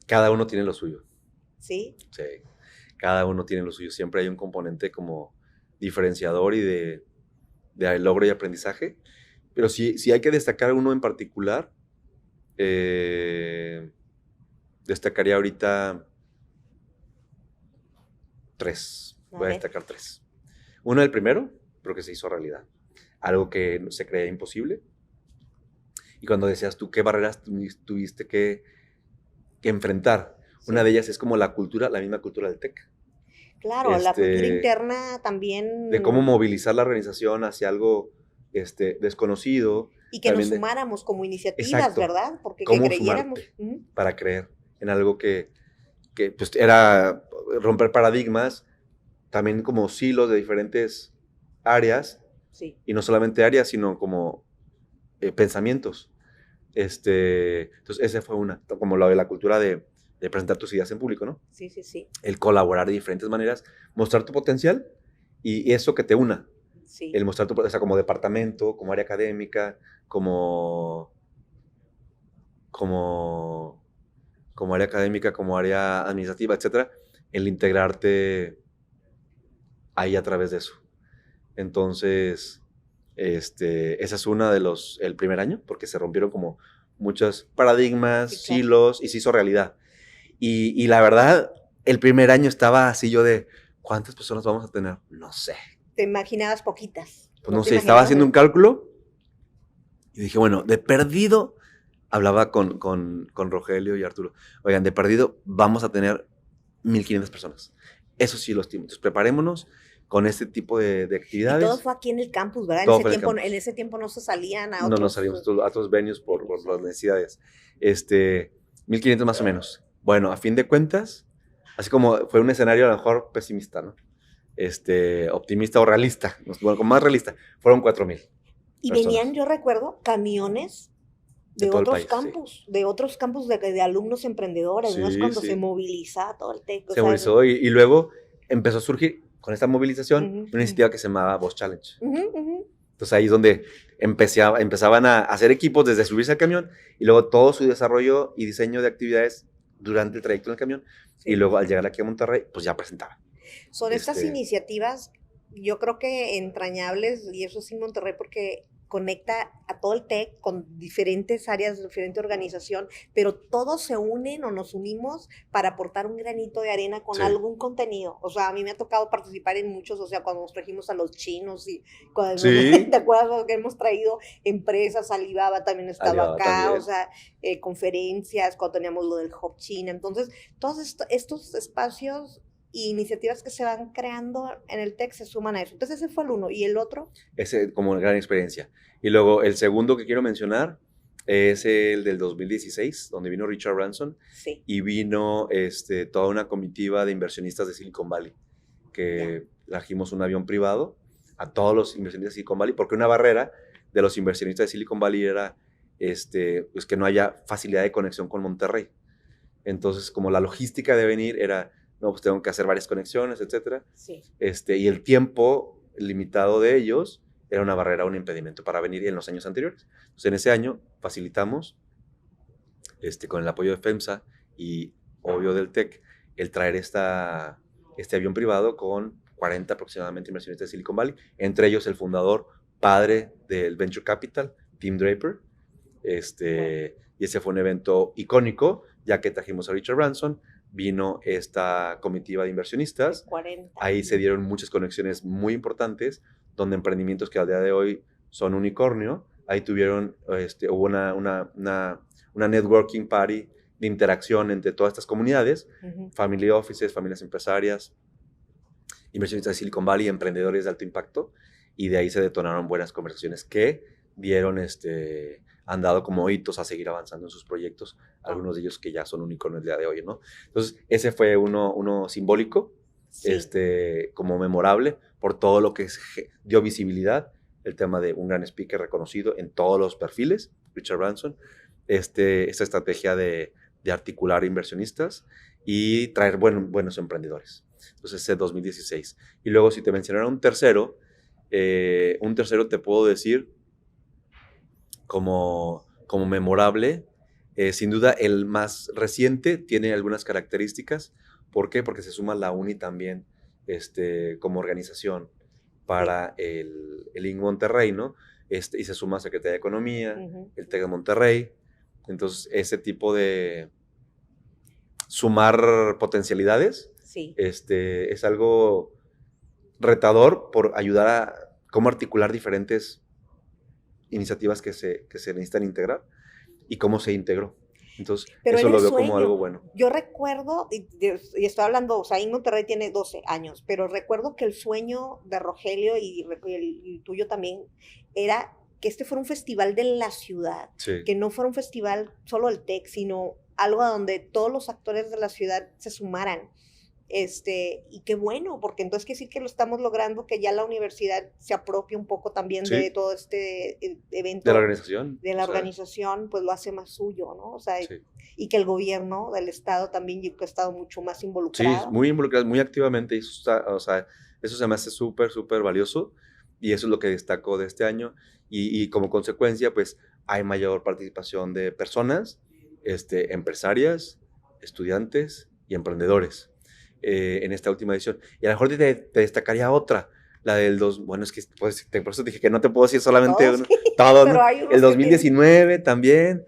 Cada uno tiene lo suyo. ¿Sí? Sí, cada uno tiene lo suyo. Siempre hay un componente como diferenciador y de logro y aprendizaje. Pero si hay que destacar uno en particular, destacaría ahorita 3. Voy a destacar 3. Uno, el primero, porque se hizo realidad. Algo que se creía imposible. Y cuando decías tú, ¿qué barreras tuviste que enfrentar? Sí. Una de ellas es como la misma cultura del TEC. Claro, la cultura interna también. De cómo movilizar la organización hacia algo desconocido. Y que también nos sumáramos como iniciativas, exacto, ¿verdad? Porque que creyéramos. Para creer en algo que pues, era romper paradigmas, también como silos de diferentes áreas, Sí. y no solamente áreas, sino como pensamientos. Entonces, esa fue una, como lo de la cultura de presentar tus ideas en público, ¿no? Sí, sí, sí. El colaborar de diferentes maneras, mostrar tu potencial y eso que te una. Sí. El mostrar tu potencial como departamento, como área académica, como área académica, como área administrativa, etcétera, el integrarte ahí a través de eso. Entonces, esa es una de el primer año, porque se rompieron como muchos paradigmas, Sí, claro. silos, y se hizo realidad. Y la verdad, el primer año estaba así yo de, ¿cuántas personas vamos a tener? No sé. ¿Te imaginabas poquitas? Pues no te sé, estaba imaginabas haciendo un cálculo y dije, bueno, de perdido, hablaba con Rogelio y Arturo, oigan, de perdido vamos a tener 1,500 personas. Eso sí lo estimo. Entonces, preparémonos con este tipo de Y todo actividades. fue aquí en el campus, ¿verdad? Todo fue en el campus. En ese tiempo no se salían a No otros. nos salimos a otros venues por las necesidades. 1,500 más o menos. Bueno, a fin de cuentas, así como fue un escenario a lo mejor pesimista, ¿no? Optimista o realista, bueno, como más realista, fueron 4,000. Y personas. venían, yo recuerdo, camiones De de todo el otros país, campus, de otros campus de alumnos emprendedores, ¿no? Es Sí, cuando sí. se moviliza todo el TEC. Se movilizó y luego empezó a surgir con esta movilización Ujú, una iniciativa que se llamaba Boss Challenge. ujú. Entonces ahí es donde empezaban a hacer equipos desde subirse al camión y luego todo su desarrollo y diseño de actividades durante el trayecto en el camión Sí. y luego al llegar aquí a Monterrey, pues ya presentaban. Son estas iniciativas, yo creo que entrañables, y eso sí Monterrey, porque conecta a todo el TEC con diferentes áreas, diferente organización, pero todos se unen o nos unimos para aportar un granito de arena con Sí. algún contenido. O sea, a mí me ha tocado participar en muchos, o sea, cuando nos trajimos a los chinos y cuando, Sí. ¿te acuerdas que hemos traído empresas? Alibaba también estaba Alibaba acá, también. o sea, conferencias, cuando teníamos lo del Hub China. Entonces, todos estos espacios y iniciativas que se van creando en el TEC se suman a eso. Entonces ese fue el uno. ¿Y el otro? Ese como una gran experiencia. Y luego el segundo que quiero mencionar es el del 2016, donde vino Richard Branson Sí. y vino toda una comitiva de inversionistas de Silicon Valley, que trajimos un avión privado a todos los inversionistas de Silicon Valley, porque una barrera de los inversionistas de Silicon Valley era pues que no haya facilidad de conexión con Monterrey. Entonces, como la logística de venir era, no, pues tengo que hacer varias conexiones, etcétera. Sí. Y el tiempo limitado de ellos era una barrera, un impedimento para venir en los años anteriores. Entonces, en ese año facilitamos, con el apoyo de FEMSA y obvio del TEC, el traer este avión privado con 40 aproximadamente inversionistas de Silicon Valley, entre ellos el fundador, padre del Venture Capital, Tim Draper. Y ese fue un evento icónico, ya que trajimos a Richard Branson, vino esta comitiva de inversionistas. 40. Ahí se dieron muchas conexiones muy importantes, donde emprendimientos que al día de hoy son unicornio, ahí tuvieron, hubo una networking party de interacción entre todas estas comunidades, family offices, familias empresarias, inversionistas de Silicon Valley, emprendedores de alto impacto, y de ahí se detonaron buenas conversaciones que dieron, han dado como hitos a seguir avanzando en sus proyectos, algunos de ellos que ya son unicornios el día de hoy, ¿no? Entonces, ese fue uno simbólico, Sí. como memorable, por todo lo que dio visibilidad, el tema de un gran speaker reconocido en todos los perfiles, Richard Branson, esta estrategia de articular inversionistas y traer buenos emprendedores. Entonces, ese 2016. Y luego, si te mencionara un tercero te puedo decir como memorable, sin duda el más reciente tiene algunas características. ¿Por qué? Porque se suma la UNI también como organización para el INC Monterrey, ¿no? Y se suma Secretaría de Economía, el TEC de Monterrey. Entonces, ese tipo de sumar potencialidades Sí. es algo retador por ayudar a cómo articular diferentes iniciativas que se necesitan integrar y cómo se integró. Entonces, pero eso era lo el veo sueño. como algo bueno. Yo recuerdo, y estoy hablando, o sea, en Monterrey tiene 12 años, pero recuerdo que el sueño de Rogelio y el tuyo también era que este fuera un festival de la ciudad, Sí. que no fuera un festival solo del TEC, sino algo a donde todos los actores de la ciudad se sumaran. Y qué bueno, porque entonces quiere decir que lo estamos logrando, que ya la universidad se apropie un poco también de Sí, todo este evento de la organización. de O la sea, organización, pues lo hace más suyo, ¿no? O sea, sí. y que el gobierno del estado también yo creo que ha estado mucho más Sí, involucrado. muy involucrados, muy activamente. Y eso o sea, eso se me hace súper, súper valioso. Y eso es lo que destaco de este año. Y como consecuencia, pues hay mayor participación de personas, empresarias, estudiantes y emprendedores en esta última edición. Y a lo mejor te destacaría otra, la del bueno, es que pues, por eso dije que no te puedo decir solamente Todos, uno, todos, pero ¿no? hay El unos que tienen... 2019 también,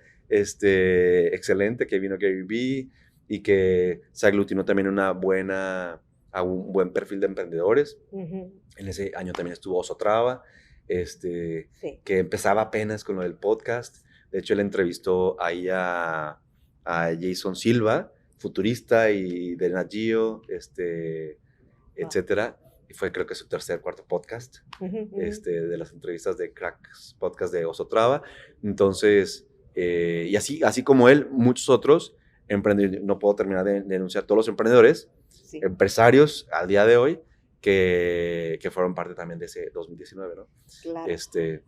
excelente, que vino Gary Vee y que se aglutinó también a un buen perfil de emprendedores. Ujú, En ese año también estuvo Oso Traba, sí, que empezaba apenas con lo del podcast. De hecho, él entrevistó ahí a Jason Silva, futurista y de Nat Geo, wow. etcétera. Y fue creo que su tercer, cuarto podcast, Ujú, ujú. de las entrevistas de Cracks Podcast de Oso Traba. Entonces, y así como él, muchos otros emprendedores, no puedo terminar de denunciar todos los emprendedores, Sí, empresarios al día de hoy, que fueron parte también de ese 2019, ¿no? claro. Este,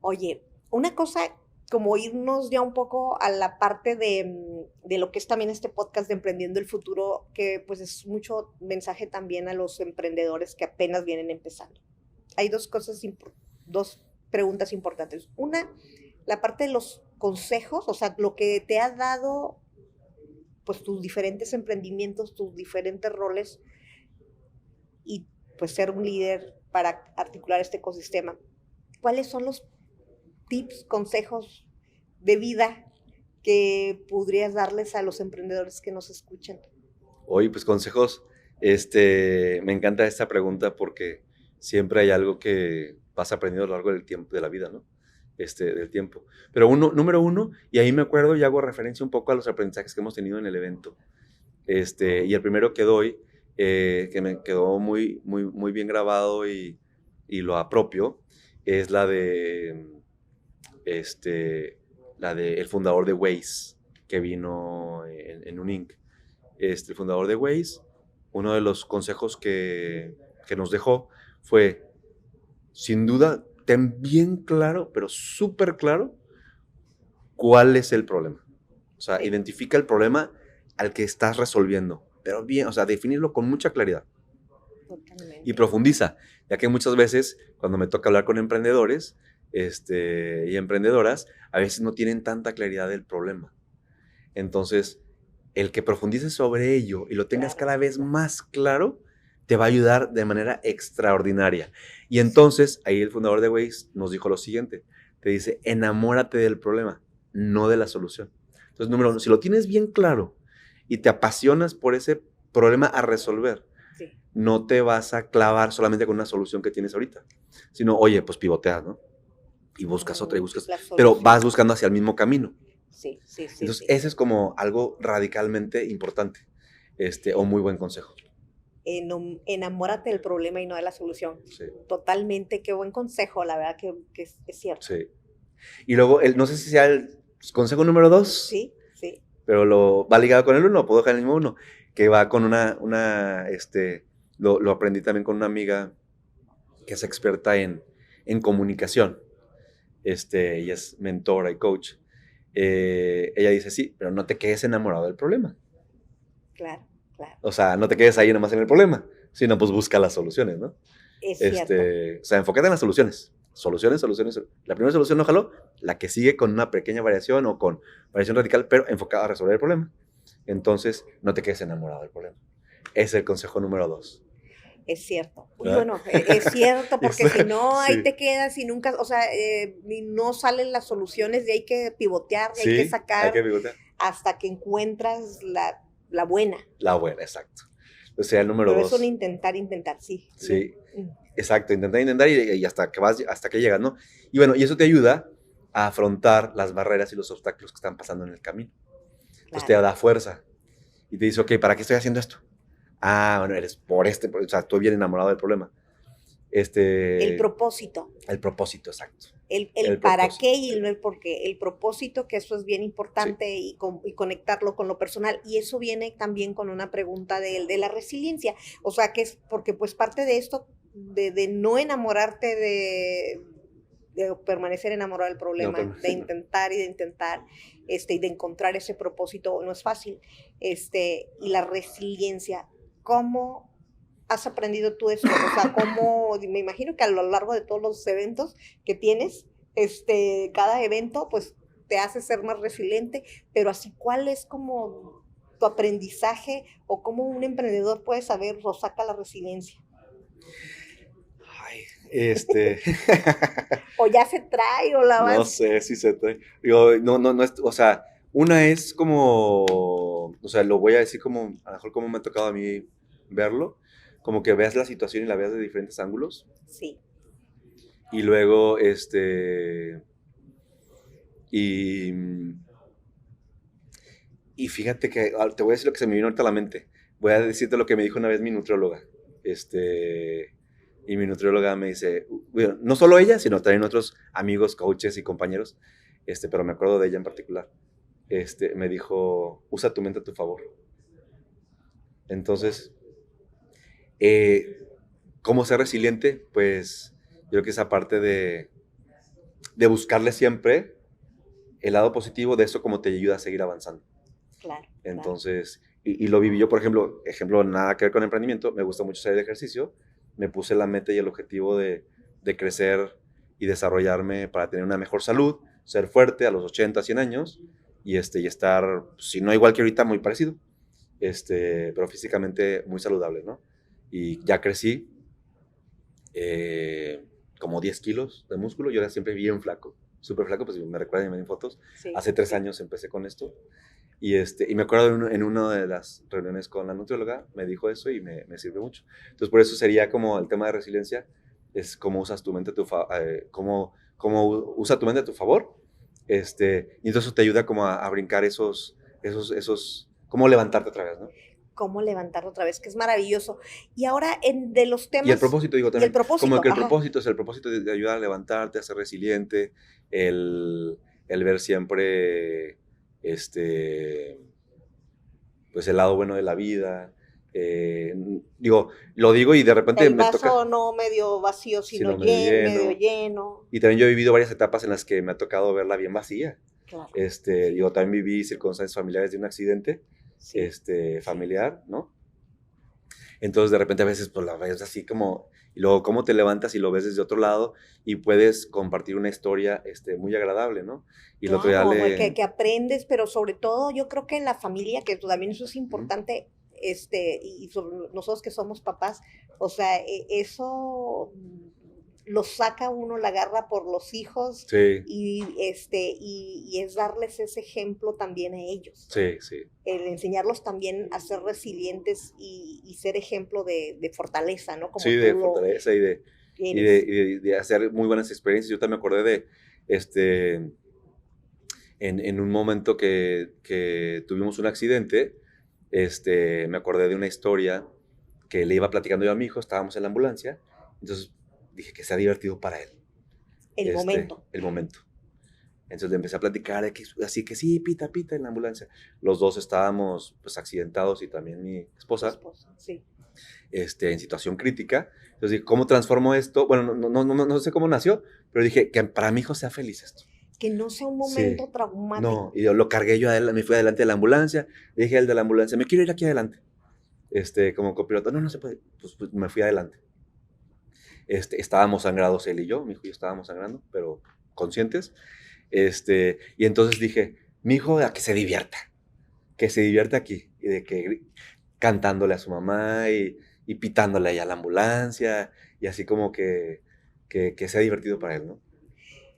Oye, una cosa, como irnos ya un poco a la parte de lo que es también este podcast de Emprendiendo el Futuro, que pues es mucho mensaje también a los emprendedores que apenas vienen empezando. Hay dos cosas, dos preguntas importantes. Una, la parte de los consejos, o sea, lo que te ha dado pues tus diferentes emprendimientos, tus diferentes roles y pues ser un líder para articular este ecosistema. ¿Cuáles son los tips, consejos de vida que podrías darles a los emprendedores que nos escuchan? Hoy, pues consejos, me encanta esta pregunta porque siempre hay algo que vas aprendiendo a lo largo del tiempo, de la vida, ¿no? Del tiempo. Pero número uno, y ahí me acuerdo y hago referencia un poco a los aprendizajes que hemos tenido en el evento. Y el primero que doy, que me quedó muy, muy, muy bien grabado y lo apropio, es la de el fundador de Waze, que vino en un Inc. El fundador de Waze, uno de los consejos que nos dejó fue, sin duda, ten bien claro, pero súper claro, cuál es el problema. O sea, Sí. identifica el problema al que estás resolviendo, pero bien, o sea, definirlo con mucha claridad. Totalmente. Y profundiza, ya que muchas veces cuando me toca hablar con emprendedores y emprendedoras, a veces no tienen tanta claridad del problema. Entonces, el que profundices sobre ello y lo tengas Claro. cada vez más claro, te va a ayudar de manera extraordinaria. Y entonces, ahí el fundador de Waze nos dijo lo siguiente, te dice, enamórate del problema, no de la solución. Entonces, número uno, si lo tienes bien claro y te apasionas por ese problema a resolver, Sí. no te vas a clavar solamente con una solución que tienes ahorita, sino, oye, pues pivoteas, ¿no? Y buscas otra y buscas, La pero solución. vas buscando hacia el mismo camino. Sí, sí, sí. Entonces, Sí. ese es como algo radicalmente importante, o muy buen consejo. Enamórate del problema y no de la solución. Sí, Totalmente, qué buen consejo, la verdad que es cierto. sí. Y luego, no sé si sea el consejo número 2, Sí, sí. pero va ligado con el 1, puedo dejar el mismo 1, que va con lo aprendí también con una amiga que es experta en comunicación, y es mentora y coach. Ella dice, sí, pero no te quedes enamorado del problema. Claro, claro. O sea, no te quedes ahí nomás en el problema, sino pues busca las soluciones, ¿no? Es cierto. O sea, enfócate en las soluciones. Soluciones, soluciones. La primera solución no jaló, la que sigue con una pequeña variación o con variación radical, pero enfocada a resolver el problema. Entonces, no te quedes enamorado del problema. Ese es el consejo número 2. Es cierto. Y ¿verdad? bueno, es cierto, porque si no, ahí Sí. te quedas y nunca, o sea, y no salen las soluciones y hay que pivotear, y Sí, hay que sacar hay que pivotear. hasta que encuentras la buena. La buena, exacto. O sea, el número Pero 2. es un intentar, sí. Sí, Mm, exacto, intentar y hasta que llegas, ¿no? Y bueno, y eso te ayuda a afrontar las barreras y los obstáculos que están pasando en el camino. Entonces te claro. da fuerza y te dice, ok, ¿para qué estoy haciendo esto? Ah, bueno, o sea, estoy bien enamorado del problema. El propósito. El propósito, exacto. El para qué y el por qué. El propósito, que eso es bien importante, sí. y conectarlo con lo personal. Y eso viene también con una pregunta de la resiliencia. O sea, que es porque pues parte de esto, de no enamorarte de permanecer enamorado del problema, no, de intentar y de encontrar ese propósito, no es fácil. Y la resiliencia, ¿cómo has aprendido tú eso? O sea, ¿cómo? Me imagino que a lo largo de todos los eventos que tienes, cada evento, pues, te hace ser más resiliente, pero así, ¿cuál es como tu aprendizaje o cómo un emprendedor puede saber o saca la resiliencia? Ay, o ya se trae o la vas... No sé si se trae. No, o sea, una es como, o sea, lo voy a decir como, a lo mejor como me ha tocado a mí verlo, como que veas la situación y la veas de diferentes ángulos. Sí. Y luego, y fíjate que, te voy a decir lo que se me vino ahorita a la mente. Voy a decirte lo que me dijo una vez mi nutrióloga. Y mi nutrióloga me dice, bueno, no solo ella, sino también otros amigos, coaches y compañeros, pero me acuerdo de ella en particular. Me dijo, usa tu mente a tu favor. Entonces, ¿cómo ser resiliente? Pues yo creo que esa parte de buscarle siempre el lado positivo de eso, como te ayuda a seguir avanzando. Claro. Entonces, y lo viví yo, por ejemplo, nada que ver con emprendimiento, me gusta mucho hacer ejercicio, me puse la meta y el objetivo de crecer y desarrollarme para tener una mejor salud, ser fuerte a los 80, 100 años y estar, si no igual que ahorita, muy parecido, pero físicamente muy saludable, ¿no? Y ya crecí como 10 kilos de músculo, yo era siempre bien flaco, súper flaco, pues me recuerdan y me ven fotos. Sí, hace 3 años empecé con esto. Y me acuerdo en una de las reuniones con la nutrióloga, me dijo eso y me sirve mucho. Entonces, por eso sería como el tema de resiliencia, es cómo usas tu mente cómo usa tu mente a tu favor. Y entonces eso te ayuda como a brincar esos, cómo levantarte otra vez, ¿no? Cómo levantarlo otra vez, que es maravilloso. Y ahora, de los temas... Y el propósito, digo, también. Y el propósito, como que el propósito es el propósito de ayudar a levantarte, a ser resiliente, el ver siempre... pues el lado bueno de la vida. Lo digo y de repente el vaso no medio vacío, sino medio lleno. Y también yo he vivido varias etapas en las que me ha tocado verla bien vacía. Claro. Yo también viví circunstancias familiares de un accidente, sí. Familiar, ¿no? Entonces de repente a veces pues la ves así como, y luego cómo te levantas y lo ves desde otro lado y puedes compartir una historia muy agradable, ¿no? Y claro, el otro día que aprendes, pero sobre todo yo creo que en la familia, que también eso es importante, y sobre nosotros que somos papás, o sea, eso lo saca uno, la agarra por los hijos, sí. y es darles ese ejemplo también a ellos. Sí, sí. El enseñarlos también a ser resilientes y ser ejemplo de fortaleza, ¿no? Como sí, de fortaleza y de hacer muy buenas experiencias. Yo también me acordé de, en un momento que tuvimos un accidente, me acordé de una historia que le iba platicando yo a mi hijo, estábamos en la ambulancia, entonces dije que sea divertido para él. El momento. El momento. Entonces le empecé a platicar, así que sí, pita en la ambulancia. Los dos estábamos pues accidentados y también mi esposa, sí. En situación crítica. Entonces dije, ¿cómo transformo esto? Bueno, no sé cómo nació, pero dije que para mi hijo sea feliz esto. Que no sea un momento traumático. No, y yo lo cargué yo me fui adelante de la ambulancia, le dije al de la ambulancia, me quiero ir aquí adelante. Como copiloto, no se puede, pues me fui adelante. Estábamos sangrados él y yo, mi hijo y yo estábamos sangrando, pero conscientes. Y entonces dije, mi hijo a que se divierta aquí, y de que cantándole a su mamá y pitándole allá a la ambulancia, y así como que sea divertido para él, ¿no?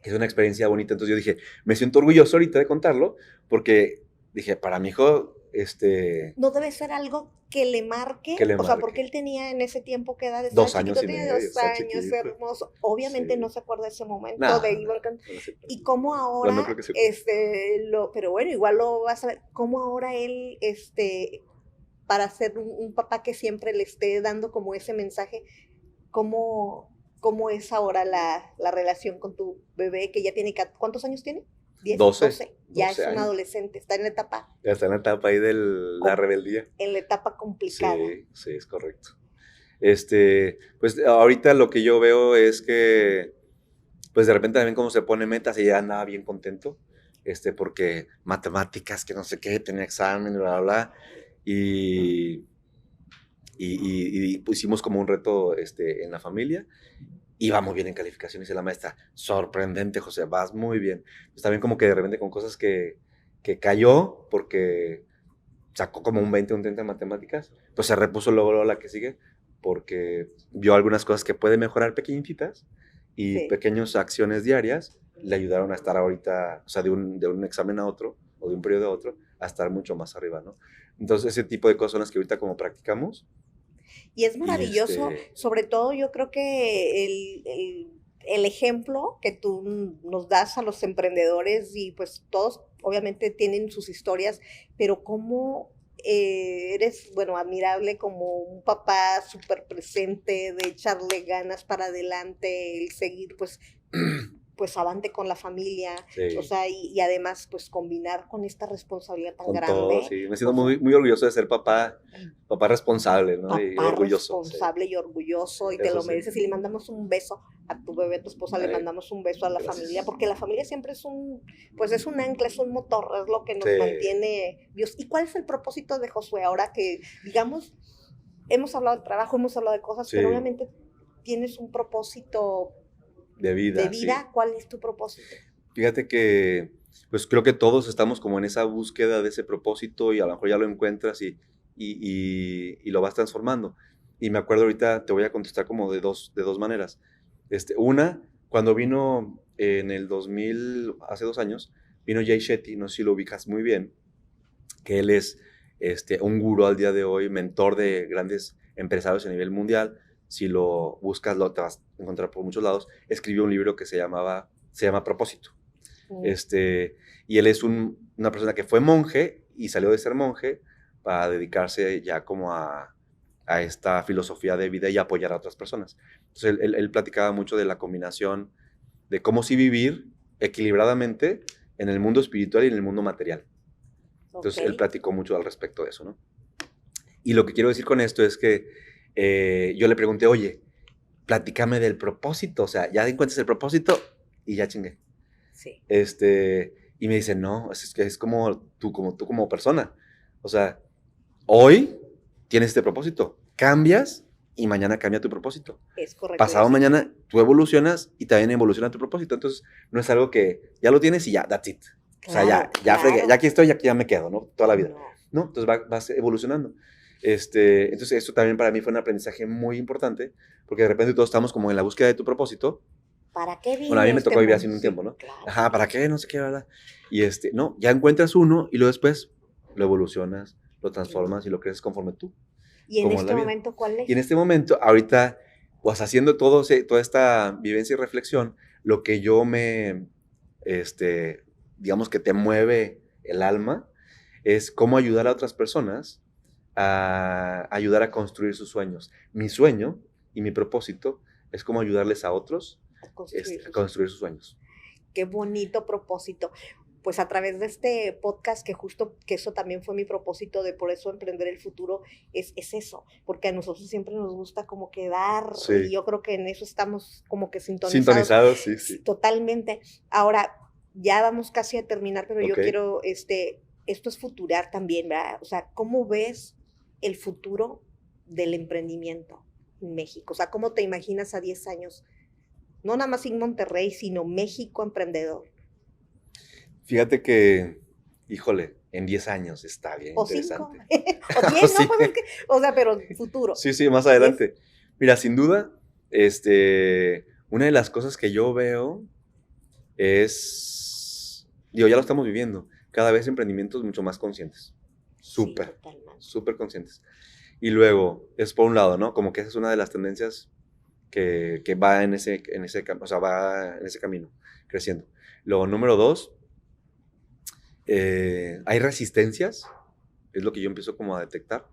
Que es una experiencia bonita. Entonces yo dije, me siento orgulloso ahorita de contarlo, porque dije, para mi hijo, no debe ser algo que le marque, o sea, porque él tenía en ese tiempo, ¿qué edad? 2 años y medio. Tenía 2 años, hermoso. Obviamente sí. No se acuerda de ese momento de Iván. Y cómo ahora, no pero bueno, igual lo vas a ver, cómo ahora él, para ser un papá que siempre le esté dando como ese mensaje, cómo ¿Cómo es ahora la relación con tu bebé que ya tiene, ¿cuántos años tiene? 10, 12, 12. Ya 12 es un años. adolescente, está en la etapa, Ya está en la etapa ahí de la rebeldía. en la etapa complicada. Sí, sí, es correcto. Pues ahorita lo que yo veo es que, pues de repente también como se pone metas y ya andaba bien contento, porque matemáticas, que no sé qué, tenía examen, bla, bla, bla, y, y pusimos como un reto, en la familia, y va muy bien en calificaciones, y la maestra, sorprendente, José, vas muy bien. Pues también como que de repente con cosas que cayó, porque sacó como un 20 o un 30 en matemáticas, pues se repuso luego la que sigue, porque vio algunas cosas que puede mejorar pequeñitas y Sí. pequeñas acciones diarias le ayudaron a estar ahorita, o sea, de un examen a otro o de un periodo a otro, a estar mucho más arriba, ¿no? Entonces ese tipo de cosas son las que ahorita como practicamos Y es y maravilloso, sobre todo yo creo que el ejemplo que tú nos das a los emprendedores y pues todos obviamente tienen sus historias, pero cómo eres, bueno, admirable como un papá súper presente, de echarle ganas para adelante, el seguir pues avante con la familia, o sí, sea, y además pues combinar con esta responsabilidad tan con todo, grande, sí, me siento o sea, muy, muy orgulloso de ser papá, papá responsable, ¿no? Y papá orgulloso, sí, responsable y orgulloso y te eso lo sí. mereces y le mandamos un beso a tu bebé, a tu esposa, le Ay, mandamos un beso a la familia, gracias. porque la familia siempre es pues es un ancla, es un motor, es lo que Sí. nos mantiene Dios. ¿Y cuál es el propósito de Josué ahora que, digamos, hemos hablado de trabajo, hemos hablado de cosas, pero Sí, obviamente tienes un propósito de de vida, sí. vida? ¿Cuál es tu propósito? Fíjate que, pues creo que todos estamos como en esa búsqueda de ese propósito y a lo mejor ya lo encuentras y lo vas transformando. Y me acuerdo ahorita, te voy a contestar como de dos maneras. Una, cuando vino en el 2000, hace 2 años, vino Jay Shetty, no sé si lo ubicas muy bien, que él es un gurú al día de hoy, mentor de grandes empresarios a nivel mundial. Si lo buscas, lo te vas a encontrar por muchos lados. Escribió un libro que se llama Propósito. Mm, Este, y él es una persona que fue monje y salió de ser monje para dedicarse ya como a esta filosofía de vida y apoyar a otras personas. Entonces él platicaba mucho de la combinación de cómo sí vivir equilibradamente en el mundo espiritual y en el mundo material. ok. Entonces él platicó mucho al respecto de eso, ¿no? Y lo que quiero decir con esto es que yo le pregunté, oye, platícame del propósito, o sea, ya encuentras el propósito y ya chingué. Sí. Y me dice, no, es que es como tú como persona. O sea, hoy tienes este propósito, cambias y mañana cambia tu propósito. Es correcto. Pasado mañana tú evolucionas y también evoluciona tu propósito. Entonces, no es algo que ya lo tienes y ya, that's it. O sea, Claro, ya fregué, claro. ya aquí estoy, aquí ya me quedo, ¿no? Toda la vida. No. ¿No? Entonces vas evolucionando. Entonces, esto también para mí fue un aprendizaje muy importante, porque de repente todos estamos como en la búsqueda de tu propósito. ¿Para qué Bueno, a vine mí a me este tocó vivir así mundo? un tiempo, Sí, ¿no? claro. Ajá, ¿para qué? No sé qué, ¿verdad? Y no, ya encuentras uno y luego después lo evolucionas, lo transformas y lo creces conforme tú, Y en como es este la vida. momento, ¿cuál Y en es? este momento, ahorita, pues haciendo toda esta vivencia y reflexión, lo que yo digamos que te mueve el alma, es cómo ayudar a otras personas a ayudar a construir sus sueños. Mi sueño y mi propósito es cómo ayudarles a otros A construir a sus sueños. construir sus sueños. Qué bonito propósito. Pues a través de este podcast, que justo que eso también fue mi propósito de por eso emprender el futuro, es eso, porque a nosotros siempre nos gusta como quedar y Sí. yo creo que en eso estamos como que sintonizados Sintonizados, sí, sí. totalmente. Ahora, ya vamos casi a terminar, pero Ok. yo quiero, esto es futurar también, ¿verdad? O sea, ¿cómo ves el futuro del emprendimiento en México? O sea, ¿cómo te imaginas a 10 años? No nada más en Monterrey, sino México emprendedor. Fíjate que, híjole, en 10 años está bien O 5, interesante. o 10, no, Sí, pues es que, o sea, pero futuro. sí, sí, más 10, adelante. Mira, sin duda, una de las cosas que yo veo digo, ya lo estamos viviendo, cada vez emprendimientos mucho más conscientes. sí, Súper, totalmente. súper conscientes. Y luego, es por un lado, ¿no? Como que esa es una de las tendencias que va o sea, va en ese camino, creciendo. Luego, número dos, hay resistencias, es lo que yo empiezo como a detectar,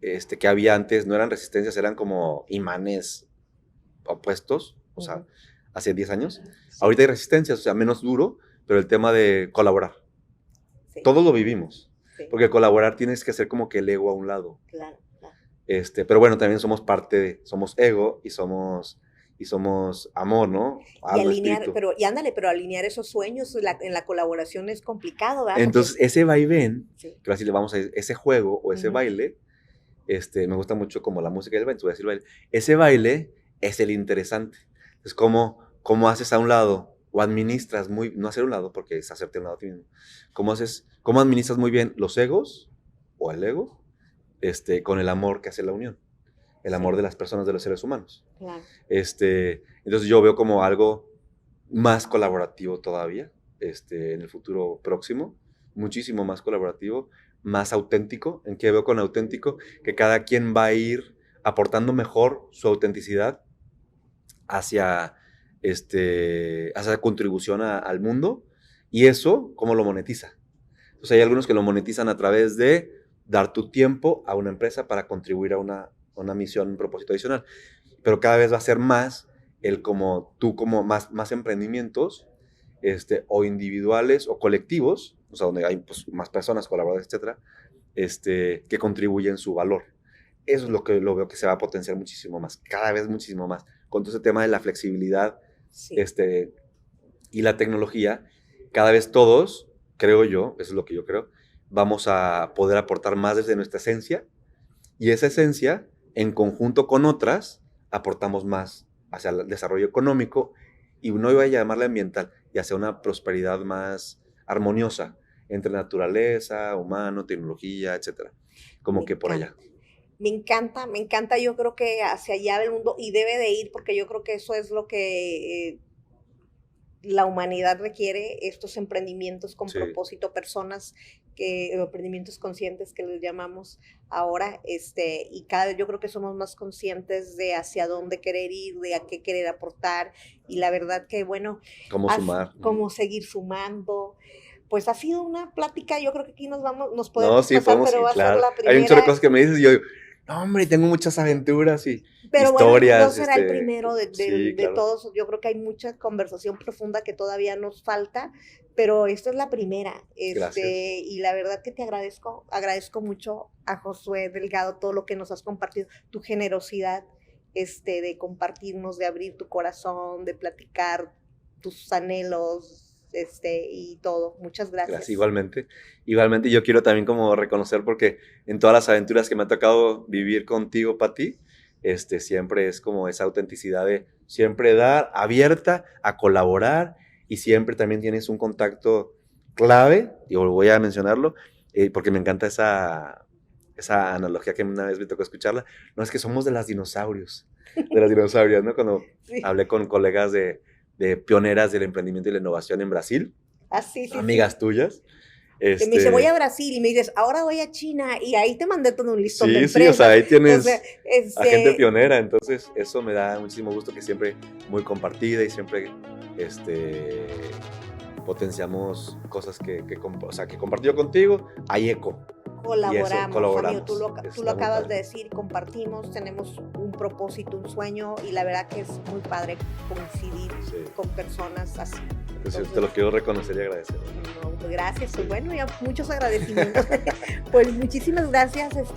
que había antes, no eran resistencias, eran como imanes opuestos, o sea, Ujú. hace 10 años. Sí, Ahorita hay resistencias, o sea, menos duro, pero el tema de colaborar. sí, Todos lo vivimos, sí, porque colaborar tienes que hacer como que el ego a un lado. claro, claro. Pero bueno, también somos parte somos ego y somos amor, ¿no? Y Alma, alinear, espíritu. pero alinear esos sueños en la colaboración es complicado, ¿verdad? Entonces, ese vaivén, Sí. que así le vamos a decir, ese juego o ese Ujú. baile, me gusta mucho como la música del baile, voy a decir baile. Ese baile es el interesante. Es cómo haces a un lado o administras no hacer a un lado, porque es hacerte a un lado a ti mismo. Cómo administras muy bien los egos o el ego, con el amor que hace la unión. El amor Sí. de las personas, de los seres humanos. Claro. Entonces yo veo como algo más colaborativo todavía, en el futuro próximo, muchísimo más colaborativo, más auténtico. ¿En qué veo con auténtico? Que cada quien va a ir aportando mejor su autenticidad hacia, hacia contribución al mundo, y eso, ¿cómo lo monetiza? Entonces hay algunos que lo monetizan a través de dar tu tiempo a una empresa para contribuir a una misión, un propósito adicional. Pero cada vez va a ser más como más emprendimientos, o individuales o colectivos, o sea, donde hay pues, más personas, colaboradores, etcétera, que contribuyen su valor. Eso es lo que lo veo que se va a potenciar muchísimo más, cada vez muchísimo más, con todo ese tema de la flexibilidad, Sí. y la tecnología. Cada vez todos, creo yo, eso es lo que yo creo, vamos a poder aportar más desde nuestra esencia, y esa esencia, en conjunto con otras, aportamos más hacia el desarrollo económico, y no iba a llamarle ambiental, y hacia una prosperidad más armoniosa entre naturaleza, humano, tecnología, etcétera. Como Me que por allá. encanta. Me encanta, yo creo que hacia allá del mundo y debe de ir porque yo creo que eso es lo que la humanidad requiere, estos emprendimientos con Sí. propósito, personas emprendimientos conscientes que les llamamos ahora, y cada vez yo creo que somos más conscientes de hacia dónde querer ir, de a qué querer aportar, y la verdad que bueno, Cómo sumar. cómo seguir sumando. Pues ha sido una plática, yo creo que aquí nos No, podemos sí, pasar, podemos pero ir, va a ser claro. la Hay un chorro de primera. cosas que me dices y yo, no, hombre, tengo muchas aventuras y Pero bueno, no historias. será el primero Sí, de claro. todos. Yo creo que hay mucha conversación profunda que todavía nos falta, pero esta es la primera. Gracias. Y la verdad que te agradezco mucho a Josué Delgado todo lo que nos has compartido, tu generosidad, de compartirnos, de abrir tu corazón, de platicar tus anhelos, y todo. Muchas gracias. Gracias, igualmente. Igualmente, yo quiero también como reconocer porque en todas las aventuras que me ha tocado vivir contigo, Pati, siempre es como esa autenticidad de siempre dar, abierta a colaborar, y siempre también tienes un contacto clave, y voy a mencionarlo, porque me encanta esa analogía que una vez me tocó escucharla. No, es que somos de las dinosaurios, ¿no? Cuando Sí. hablé con colegas de pioneras del emprendimiento y la innovación en Brasil, Sí, amigas tuyas. Me dice, voy a Brasil, y me dices, ahora voy a China, y ahí te mandé todo un listón de Sí, empresas. o sea, ahí tienes O sea, a gente pionera, entonces eso me da muchísimo gusto, que siempre muy compartida y siempre potenciamos cosas que compartido contigo, hay eco. colaboramos, amigo, tú lo Está muy acabas padre. de decir, compartimos, tenemos un propósito, un sueño, y la verdad que es muy padre coincidir Sí. con personas así. Entonces te lo quiero reconocer y agradecer. No, pues gracias, pues bueno, ya muchos agradecimientos. Pues muchísimas gracias, pues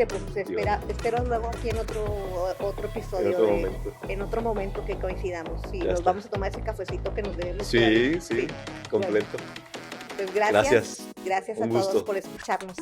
espero luego aquí en otro episodio, En otro momento. en otro momento que coincidamos. Sí, Ya nos está. vamos a tomar ese cafecito que nos debemos. Sí, completo. Pues gracias a Un todos gusto. por escucharnos.